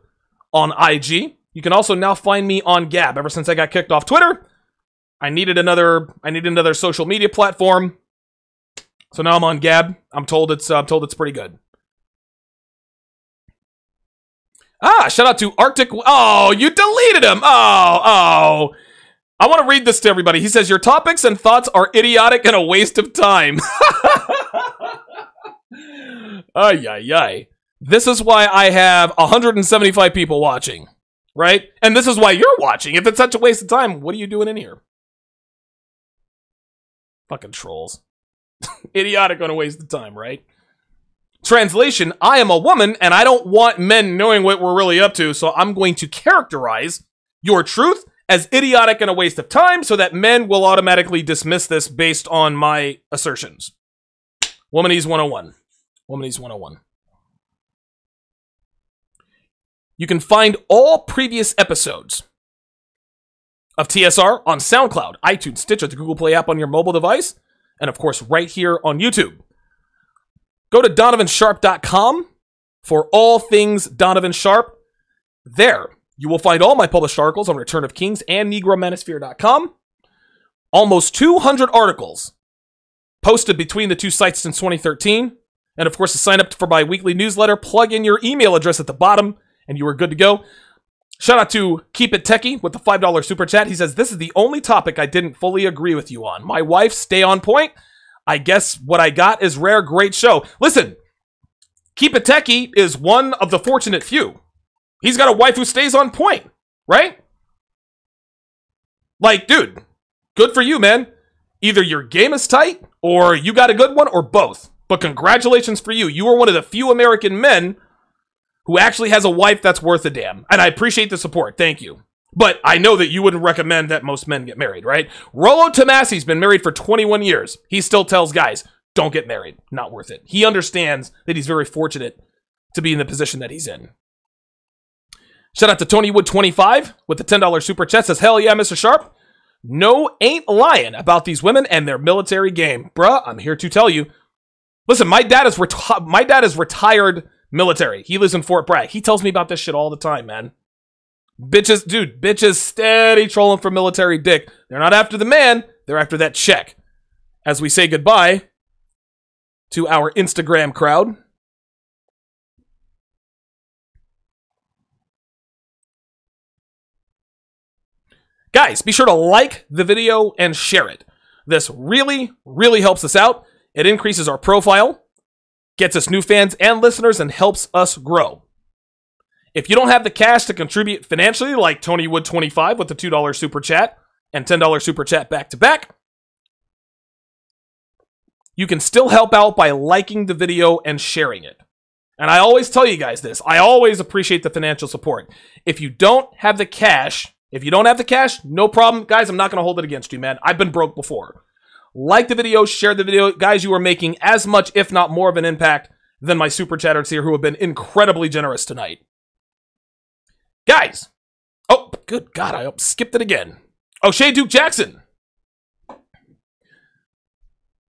on IG. You can also now find me on Gab. Ever since I got kicked off Twitter, I needed another social media platform. So now I'm on Gab. I'm told it's pretty good. Shout out to Arctic. Oh, you deleted him. Oh. I want to read this to everybody. He says, your topics and thoughts are idiotic and a waste of time. Ay. This is why I have 175 people watching, right? And this is why you're watching. If it's such a waste of time, what are you doing in here? Fucking trolls. Idiotic and a waste of time, right? Translation, I am a woman and I don't want men knowing what we're really up to, so I'm going to characterize your truth as idiotic and a waste of time so that men will automatically dismiss this based on my assertions. Womanese 101. Womanese 101. You can find all previous episodes of TSR on SoundCloud, iTunes, Stitcher, the Google Play app on your mobile device, and of course right here on YouTube. Go to donovansharp.com for all things Donovan Sharp. There, you will find all my published articles on Return of Kings and NegroManosphere.com. Almost 200 articles posted between the two sites since 2013. And of course, to sign up for my weekly newsletter, plug in your email address at the bottom, and you are good to go. Shout out to Keep It Techie with the $5 super chat. He says, this is the only topic I didn't fully agree with you on. My wife, stay on point. I guess what I got is rare. Great show. Listen, Keep It Techie is one of the fortunate few. He's got a wife who stays on point, right? Like, dude, good for you, man. Either your game is tight, or you got a good one, or both. But congratulations for you. You are one of the few American men who actually has a wife that's worth a damn. And I appreciate the support. Thank you. But I know that you wouldn't recommend that most men get married, right? Rollo Tomasi's been married for 21 years. He still tells guys, don't get married. Not worth it. He understands that he's very fortunate to be in the position that he's in. Shout out to Tony Wood 25 with the $10 super chat. Says, hell yeah, Mr. Sharp. No, ain't lying about these women and their military game. Bruh, I'm here to tell you. Listen, my dad is retired military. He lives in Fort Bragg. He tells me about this shit all the time, man. Bitches steady trolling for military dick. They're not after the man. They're after that check. As we say goodbye to our Instagram crowd. Guys, be sure to like the video and share it. This really, really helps us out. It increases our profile, gets us new fans and listeners, and helps us grow. If you don't have the cash to contribute financially, like Tony Wood 25 with the $2 super chat and $10 super chat back to back, you can still help out by liking the video and sharing it. And I always tell you guys this. I always appreciate the financial support. If you don't have the cash, no problem. Guys, I'm not going to hold it against you, man. I've been broke before. Like the video, share the video. Guys, you are making as much, if not more of an impact than my super chatters here who have been incredibly generous tonight. Guys. Oh, good God, I skipped it again. O'Shea Duke Jackson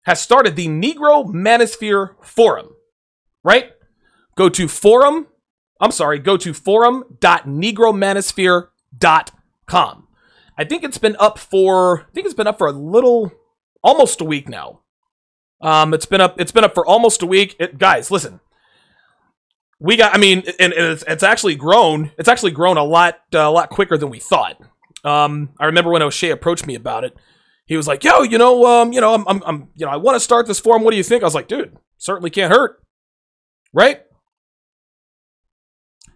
has started the Negro Manosphere Forum, right? Go to forum.negromanosphere.com. I think it's been up for a little, almost a week now. It's been up for almost a week. Guys, listen. It's actually grown. It's actually grown a lot quicker than we thought. I remember when O'Shea approached me about it. He was like, "Yo, I want to start this forum. What do you think?" I was like, "Dude, certainly can't hurt." Right?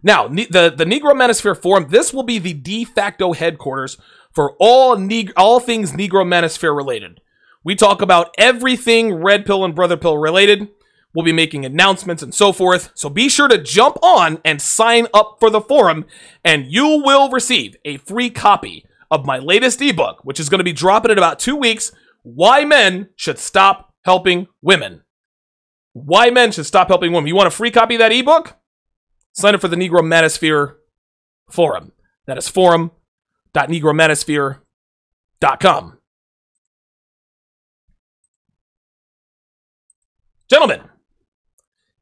Now, the Negro Manosphere Forum, this will be the de facto headquarters for all things Negro Manosphere related. We talk about everything Red Pill and Brother Pill related. We'll be making announcements and so forth. So be sure to jump on and sign up for the forum, and you will receive a free copy of my latest ebook, which is going to be dropping in about 2 weeks. Why men should stop helping women. Why men should stop helping women. You want a free copy of that ebook? Sign up for the Negro Manosphere Forum. That is forum.negromanosphere.com. Gentlemen,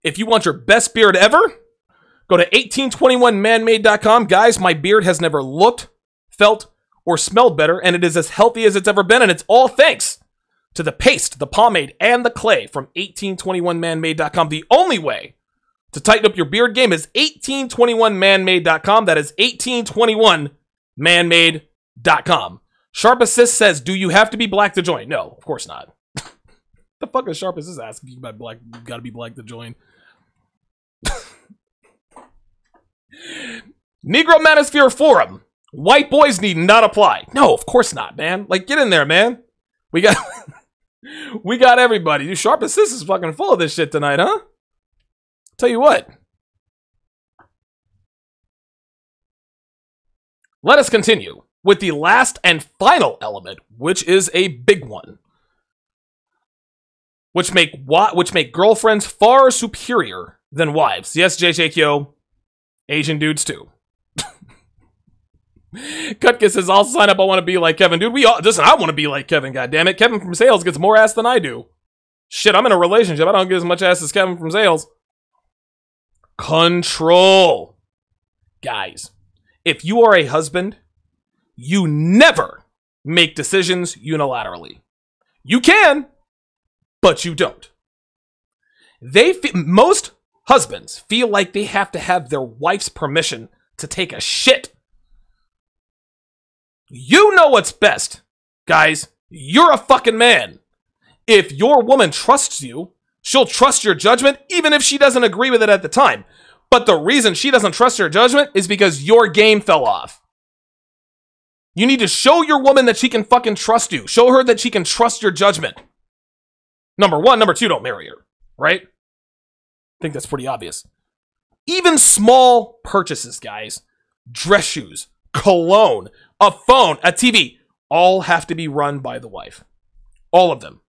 if you want your best beard ever, go to 1821manmade.com. Guys, my beard has never looked, felt, or smelled better, and it is as healthy as it's ever been, and it's all thanks to the paste, the pomade, and the clay from 1821manmade.com. The only way to tighten up your beard game is 1821manmade.com. That is 1821manmade.com. Sharp Assist says, do you have to be black to join? No, of course not. The fuck is Sharp Assist asking you about black? You gotta be black to join. Negro Manosphere Forum. White boys need not apply. No, of course not, man. Like, get in there, man. We got we got everybody. Dude, Sharp Assist is fucking full of this shit tonight, huh? Tell you what. Let us continue with the last and final element, which is a big one. Which make girlfriends far superior than wives. Yes, JJKO, Asian dudes too. Cutkiss says, I'll sign up. I want to be like Kevin. Dude, listen, I want to be like Kevin, goddammit. Kevin from Sales gets more ass than I do. Shit, I'm in a relationship. I don't get as much ass as Kevin from Sales. Control. Guys, if you are a husband, you never make decisions unilaterally. You can, but you don't. Most husbands feel like they have to have their wife's permission to take a shit. You know what's best, guys. You're a fucking man. If your woman trusts you, she'll trust your judgment even if she doesn't agree with it at the time. But the reason she doesn't trust your judgment is because your game fell off. You need to show your woman that she can fucking trust you. Show her that she can trust your judgment. Number one. Number two, don't marry her. right? I think that's pretty obvious. Even small purchases, guys, dress shoes, cologne, a phone, a TV, all have to be run by the wife. All of them.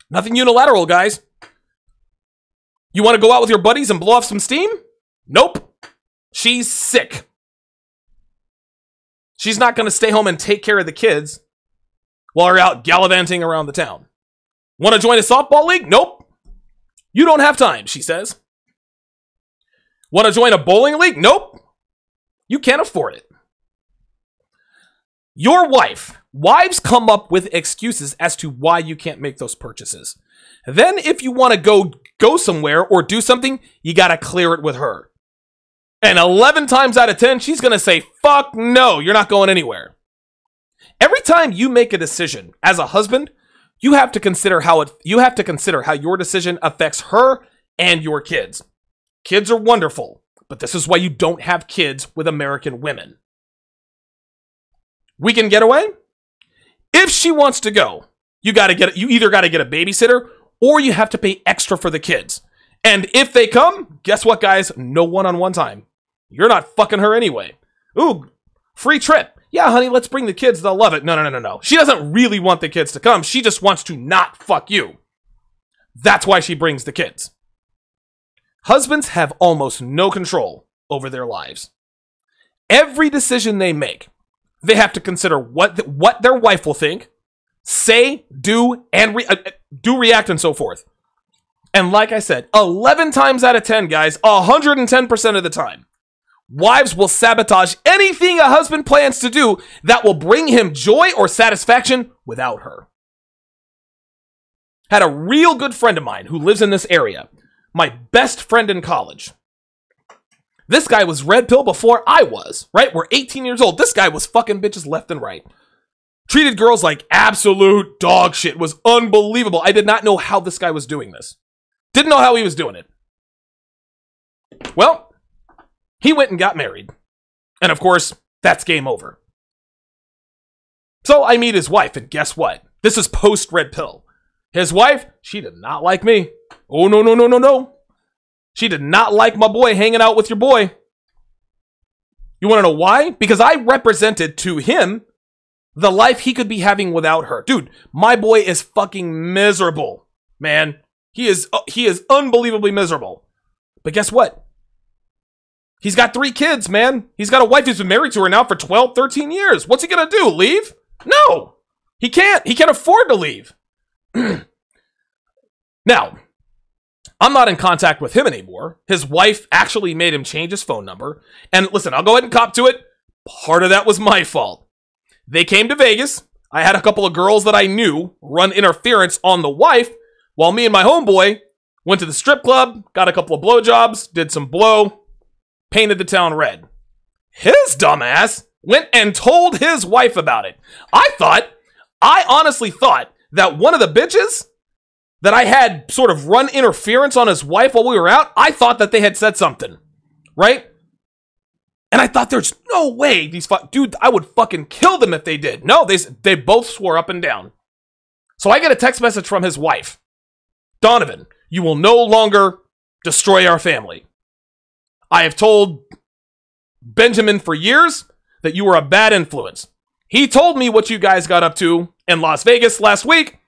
Nothing unilateral, guys. You want to go out with your buddies and blow off some steam? Nope. She's sick. She's not going to stay home and take care of the kids while you're out gallivanting around the town. Want to join a softball league? Nope. You don't have time, she says. Want to join a bowling league? Nope. You can't afford it. Your wives come up with excuses as to why you can't make those purchases. Then if you want to go somewhere or do something, you got to clear it with her. And 11 times out of 10, she's going to say, fuck no, you're not going anywhere. Every time you make a decision as a husband, you have to consider how your decision affects her and your kids. Kids are wonderful, but this is why you don't have kids with American women. Weekend getaway? If she wants to go, you either got to get a babysitter or you have to pay extra for the kids. And if they come, guess what, guys? No one-on-one time. You're not fucking her anyway. Ooh, free trip. Yeah, honey, let's bring the kids. They'll love it. No. She doesn't really want the kids to come. She just wants to not fuck you. That's why she brings the kids. Husbands have almost no control over their lives. Every decision they make, they have to consider what their wife will think, say, do, and react and so forth. And like I said, 11 times out of 10, guys, 110% of the time, wives will sabotage anything a husband plans to do that will bring him joy or satisfaction without her. Had a real good friend of mine who lives in this area. My best friend in college. This guy was red pill before I was, right? We're 18 years old. This guy was fucking bitches left and right. Treated girls like absolute dog shit. Was unbelievable. I did not know how this guy was doing this. Didn't know how he was doing it. Well, he went and got married. And of course, that's game over. So I meet his wife, and guess what? This is post-red pill. His wife, she did not like me. Oh, no. She did not like my boy hanging out with your boy. You want to know why? Because I represented to him the life he could be having without her. Dude, my boy is fucking miserable, man. He is unbelievably miserable. But guess what? He's got 3 kids, man. He's got a wife who's been married to her now for 12, 13 years. What's he gonna do? Leave? No. He can't. He can't afford to leave. Now, I'm not in contact with him anymore. His wife actually made him change his phone number. And listen, I'll go ahead and cop to it. Part of that was my fault. They came to Vegas. I had a couple of girls that I knew run interference on the wife, while me and my homeboy went to the strip club, got a couple of blowjobs, did some blow, painted the town red. His dumbass went and told his wife about it. I honestly thought that one of the bitches that I had sort of run interference on his wife while we were out, I thought that they had said something, right? And I thought there's no way dude, I would fucking kill them if they did. No, they both swore up and down. So I get a text message from his wife. Donovan, you will no longer destroy our family. I have told Benjamin for years that you were a bad influence. He told me what you guys got up to in Las Vegas last week,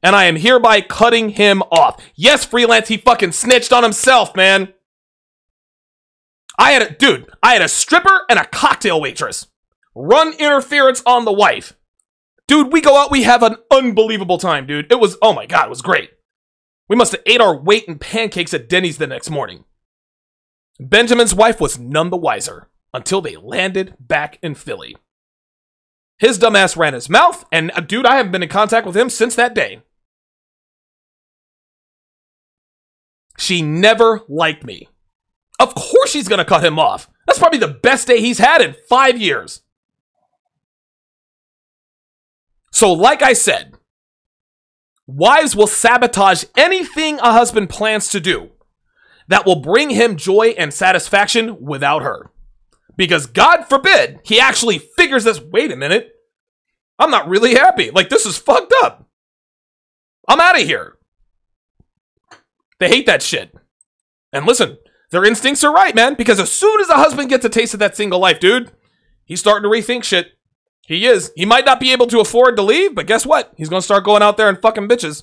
and I am hereby cutting him off. Yes, freelance, he fucking snitched on himself, man. I had a stripper and a cocktail waitress run interference on the wife. Dude, we go out, we have an unbelievable time, dude. It was, oh my God, it was great. We must have ate our weight in pancakes at Denny's the next morning. Benjamin's wife was none the wiser until they landed back in Philly. His dumbass ran his mouth, and dude, I haven't been in contact with him since that day. She never liked me. Of course she's gonna cut him off. That's probably the best day he's had in 5 years. So like I said, wives will sabotage anything a husband plans to do that will bring him joy and satisfaction without her. Because God forbid he actually figures this, wait a minute, I'm not really happy. Like, this is fucked up. I'm out of here. They hate that shit. And listen, their instincts are right, man, because as soon as a husband gets a taste of that single life, dude, he's starting to rethink shit. He is. He might not be able to afford to leave, but guess what? He's going to start going out there and fucking bitches.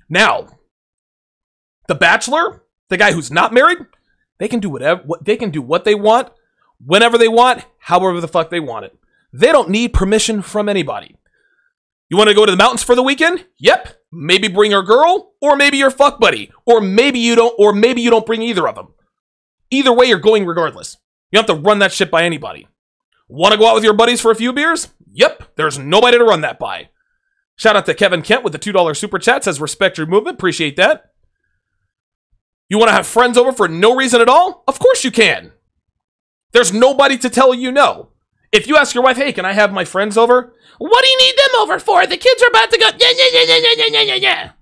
Now, the bachelor, the guy who's not married, they can do whatever, they can do what they want, whenever they want, however the fuck they want it. They don't need permission from anybody. You want to go to the mountains for the weekend? Yep. Maybe bring your girl, or maybe your fuck buddy, or maybe you don't bring either of them. Either way, you're going regardless. You don't have to run that shit by anybody. Want to go out with your buddies for a few beers? Yep. There's nobody to run that by. Shout out to Kevin Kent with the $2 super chat. Says respect your movement. Appreciate that. You want to have friends over for no reason at all? Of course you can. There's nobody to tell you no. If you ask your wife, hey, can I have my friends over? What do you need them over for? The kids are about to go. Yeah.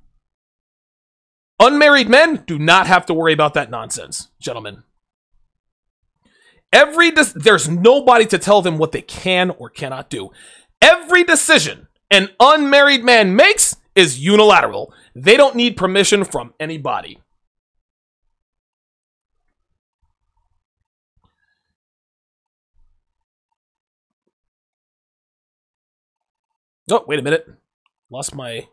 Unmarried men do not have to worry about that nonsense, gentlemen. There's nobody to tell them what they can or cannot do. Every decision an unmarried man makes is unilateral. They don't need permission from anybody. Oh, wait a minute. Lost my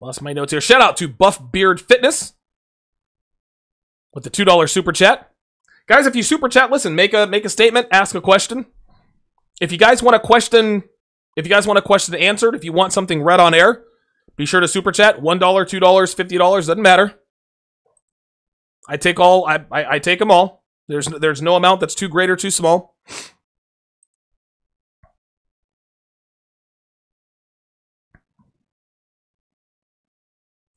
notes here. Shout out to Buff Beard Fitness with the $2 super chat. Guys, if you super chat, listen, make a statement, ask a question. If you guys want a question answered, if you want something read on air, be sure to super chat. $1, $2, $50, doesn't matter. I take them all. There's no amount that's too great or too small.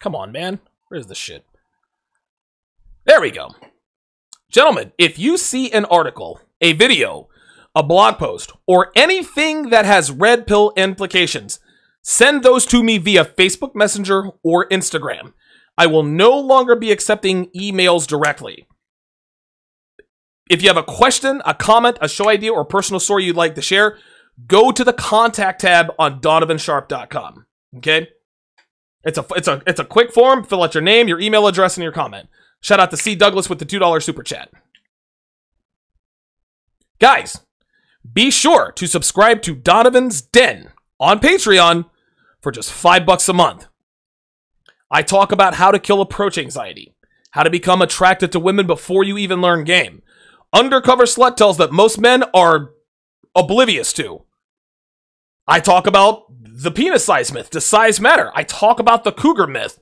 Come on, man. Where's the shit? There we go. Gentlemen, if you see an article, a video, a blog post, or anything that has red pill implications, send those to me via Facebook Messenger or Instagram. I will no longer be accepting emails directly. If you have a question, a comment, a show idea, or personal story you'd like to share, go to the contact tab on donovansharp.com. Okay? It's a quick form. Fill out your name, your email address, and your comment. Shout out to C. Douglas with the $2 super chat. Guys, be sure to subscribe to Donovan's Den on Patreon for just $5 a month. I talk about how to kill approach anxiety, how to become attracted to women before you even learn game. Undercover Slut tells that most men are oblivious to. I talk about the penis size myth. Does size matter? I talk about the cougar myth.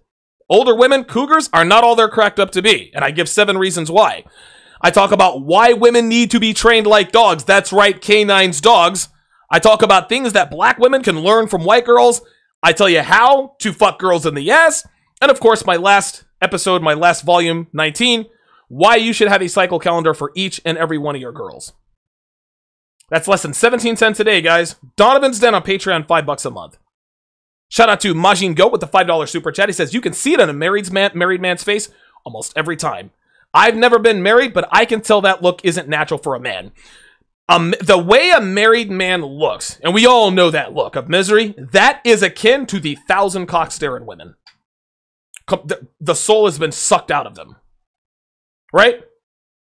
Older women, cougars, are not all they're cracked up to be, and I give 7 reasons why. I talk about why women need to be trained like dogs. That's right, canines, dogs. I talk about things that black women can learn from white girls. I tell you how to fuck girls in the ass. And of course, my last episode, my last volume, 19, why you should have a cycle calendar for each and every one of your girls. That's less than 17 cents a day, guys. Donovan's Den on Patreon, $5 a month. Shout out to Majin Goat with the $5 super chat. He says, you can see it on a married man's face almost every time. I've never been married, but I can tell that look isn't natural for a man. The way a married man looks, and we all know that look of misery, that is akin to the 1,000 cock staring women. The soul has been sucked out of them. Right?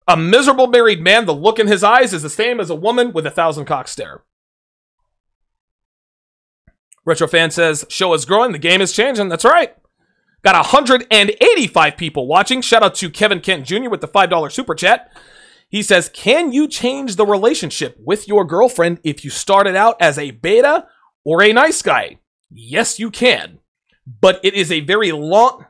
A miserable married man, the look in his eyes is the same as a woman with 1,000 cock stare. Retrofan says, show is growing, the game is changing. That's right. Got 185 people watching. Shout out to Kevin Kent Jr. with the $5 super chat. He says, can you change the relationship with your girlfriend if you started out as a beta or a nice guy? Yes, you can. But it is a very long...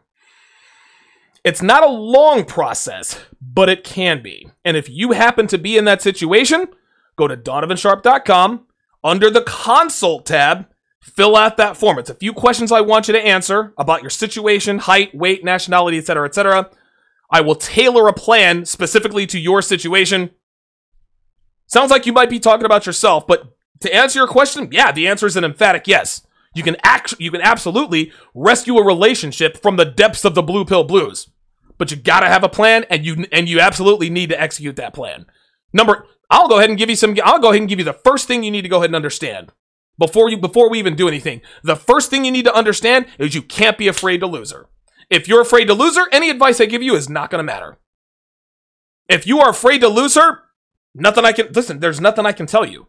It's not a long process, but it can be. And if you happen to be in that situation, go to donovansharp.com. Under the consult tab, fill out that form. It's a few questions I want you to answer about your situation, height, weight, nationality, etc., etc. I will tailor a plan specifically to your situation. Sounds like you might be talking about yourself, but to answer your question, yeah, the answer is an emphatic yes. You can absolutely rescue a relationship from the depths of the blue pill blues. But you gotta have a plan, and you absolutely need to execute that plan. I'll go ahead and give you the first thing you need to go ahead and understand. Before we even do anything, the first thing you need to understand is you can't be afraid to lose her. If you're afraid to lose her, any advice I give you is not going to matter. If you are afraid to lose her, there's nothing I can tell you.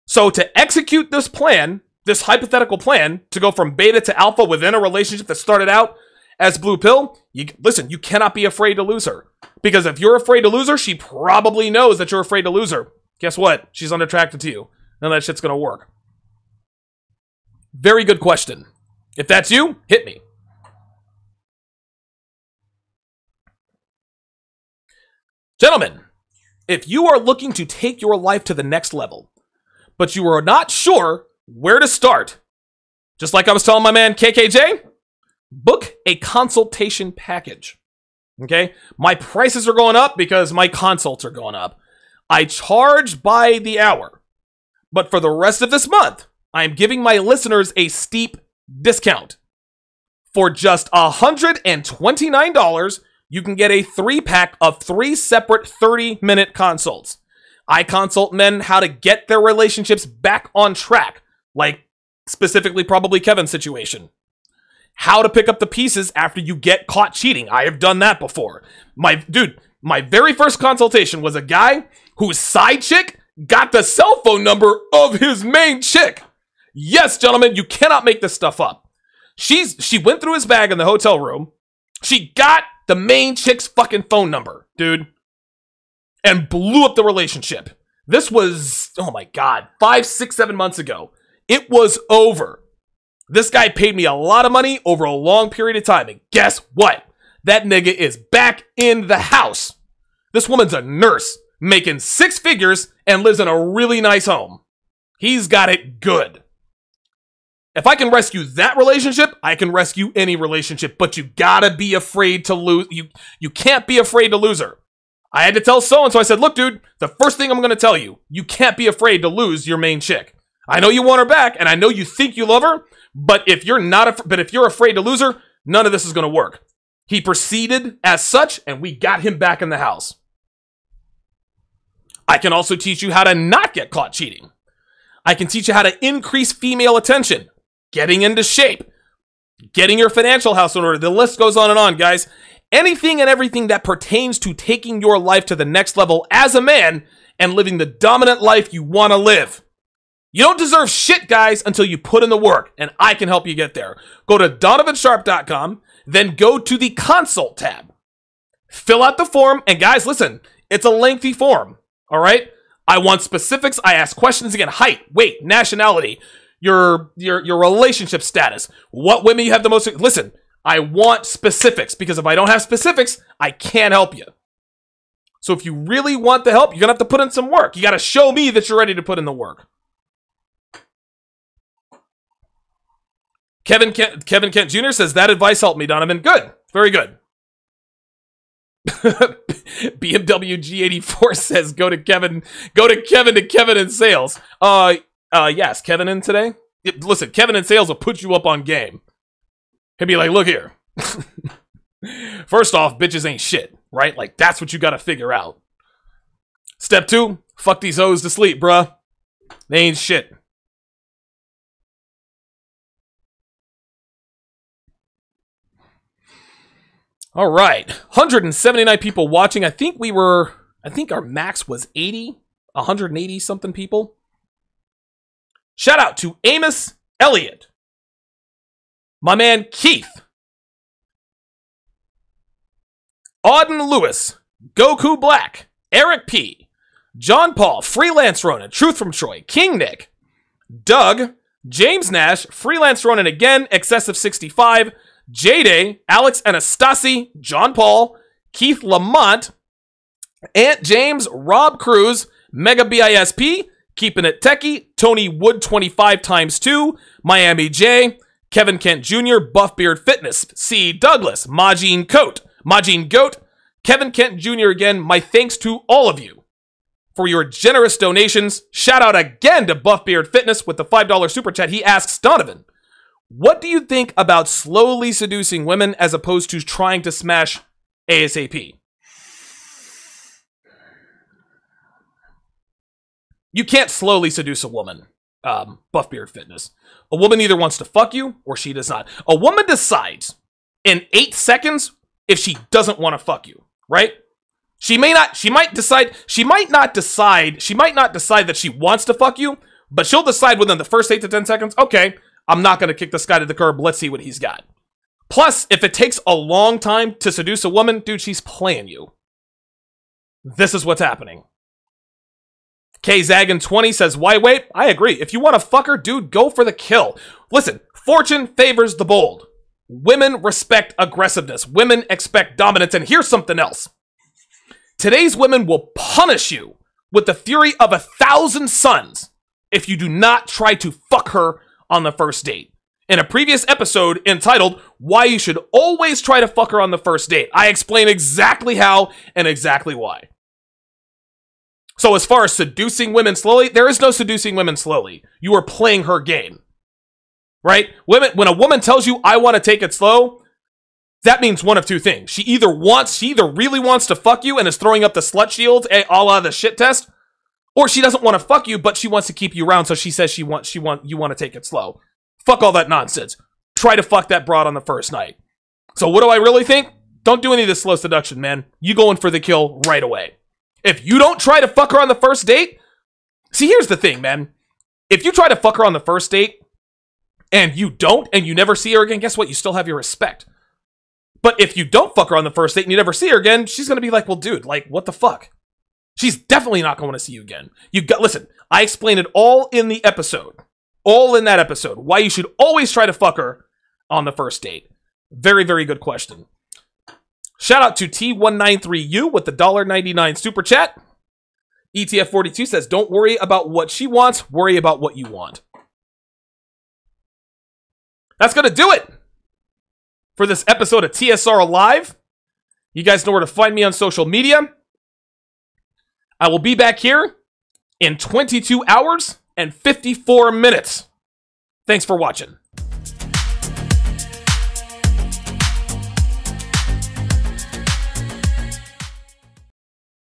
So to execute this plan, this hypothetical plan, to go from beta to alpha within a relationship that started out as blue pill, you cannot be afraid to lose her. Because if you're afraid to lose her, she probably knows that you're afraid to lose her. Guess what? She's unattracted to you. None of that shit's going to work. Very good question. If that's you, hit me. Gentlemen, if you are looking to take your life to the next level, but you are not sure where to start, just like I was telling my man KKJ, book a consultation package. Okay? My prices are going up because my consults are going up. I charge by the hour. But for the rest of this month, I am giving my listeners a steep discount. For just $129, you can get a 3-pack of 3 separate 30-minute consults. I consult men how to get their relationships back on track, like specifically probably Kevin's situation. How to pick up the pieces after you get caught cheating. I have done that before. My very first consultation was a guy whose side chick got the cell phone number of his main chick. Yes, gentlemen, you cannot make this stuff up. She went through his bag in the hotel room. She got the main chick's fucking phone number, dude, and blew up the relationship. This was, oh my God, 5, 6, 7 months ago. It was over. This guy paid me a lot of money over a long period of time. And guess what? That nigga is back in the house. This woman's a nurse, making 6 figures and lives in a really nice home. He's got it good. If I can rescue that relationship, I can rescue any relationship. But you gotta be afraid to lose. You can't be afraid to lose her. I had to tell so-and-so, I said, look, dude, the first thing I'm gonna tell you, you can't be afraid to lose your main chick. I know you want her back, and I know you think you love her, but if you're afraid to lose her, none of this is gonna work. He proceeded as such, and we got him back in the house. I can also teach you how to not get caught cheating. I can teach you how to increase female attention, getting into shape, getting your financial house in order. The list goes on, guys. Anything and everything that pertains to taking your life to the next level as a man and living the dominant life you want to live. You don't deserve shit, guys, until you put in the work, and I can help you get there. Go to donovansharp.com, then go to the consult tab. Fill out the form, and guys, listen, it's a lengthy form, all right? I want specifics. I ask questions again. Height, weight, nationality, your relationship status, what women you have the most. Listen, I want specifics, because if I don't have specifics, I can't help you. So if you really want the help, you're going to have to put in some work. You got to show me that you're ready to put in the work. Kevin Kent Jr. says, that advice helped me, Donovan. Good. Very good. BMW G84 says, go to Kevin in sales. Yes, Kevin in today? Listen, Kevin in sales will put you up on game. He'll be like, look here. First off, bitches ain't shit, right? Like, that's what you gotta figure out. Step 2, fuck these hoes to sleep, bruh. They ain't shit. All right, 179 people watching. I think our max was 180 something people. Shout out to Amos Elliott, my man Keith, Auden Lewis, Goku Black, Eric P, John Paul, Freelance Ronan, Truth from Troy, King Nick, Doug, James Nash, Freelance Ronan again, Excessive 65, J-Day, Alex Anastasi, John Paul, Keith Lamont, Aunt James, Rob Cruz, Mega BISP, Keeping It Techie, Tony Wood 25 times 2, Miami J, Kevin Kent Jr., Buffbeard Fitness, C. Douglas, Majin Goat, Kevin Kent Jr. again. My thanks to all of you for your generous donations. Shout out again to Buffbeard Fitness with the $5 super chat. He asks, Donovan, what do you think about slowly seducing women as opposed to trying to smash ASAP? You can't slowly seduce a woman, Buffbeard Fitness. A woman either wants to fuck you or she does not. A woman decides in 8 seconds if she doesn't want to fuck you, right? She might not decide that she wants to fuck you, but she'll decide within the first 8 to 10 seconds, okay, I'm not going to kick this guy to the curb. Let's see what he's got. Plus, if it takes a long time to seduce a woman, dude, she's playing you. This is what's happening. KZagan20 says, why wait? I agree. If you want to fuck her, dude, go for the kill. Listen, fortune favors the bold. Women respect aggressiveness. Women expect dominance. And here's something else. Today's women will punish you with the fury of 1,000 suns if you do not try to fuck her on the first date. In a previous episode entitled, Why You Should Always Try to Fuck Her on the First Date, I explain exactly how and exactly why. So as far as seducing women slowly, there is no seducing women slowly. You are playing her game. Right? When a woman tells you, I want to take it slow, that means one of two things. She either really wants to fuck you and is throwing up the slut shield, a la the shit test, or she doesn't want to fuck you, but she wants to keep you around, so she says you want to take it slow. Fuck all that nonsense. Try to fuck that broad on the first night. So what do I really think? Don't do any of this slow seduction, man. You going for the kill right away. If you don't try to fuck her on the first date, see, here's the thing, man. If you try to fuck her on the first date, and you don't, and you never see her again, guess what? You still have your respect. But if you don't fuck her on the first date and you never see her again, she's going to be like, well, dude, like, what the fuck? She's definitely not going to see you again. Listen, I explained it all in the episode. All in that episode. Why you should always try to fuck her on the first date. Very, very good question. Shout out to T193U with the $1.99 super chat. ETF42 says, don't worry about what she wants, worry about what you want. That's going to do it for this episode of TSR Live. You guys know where to find me on social media. I will be back here in 22 hours and 54 minutes. Thanks for watching.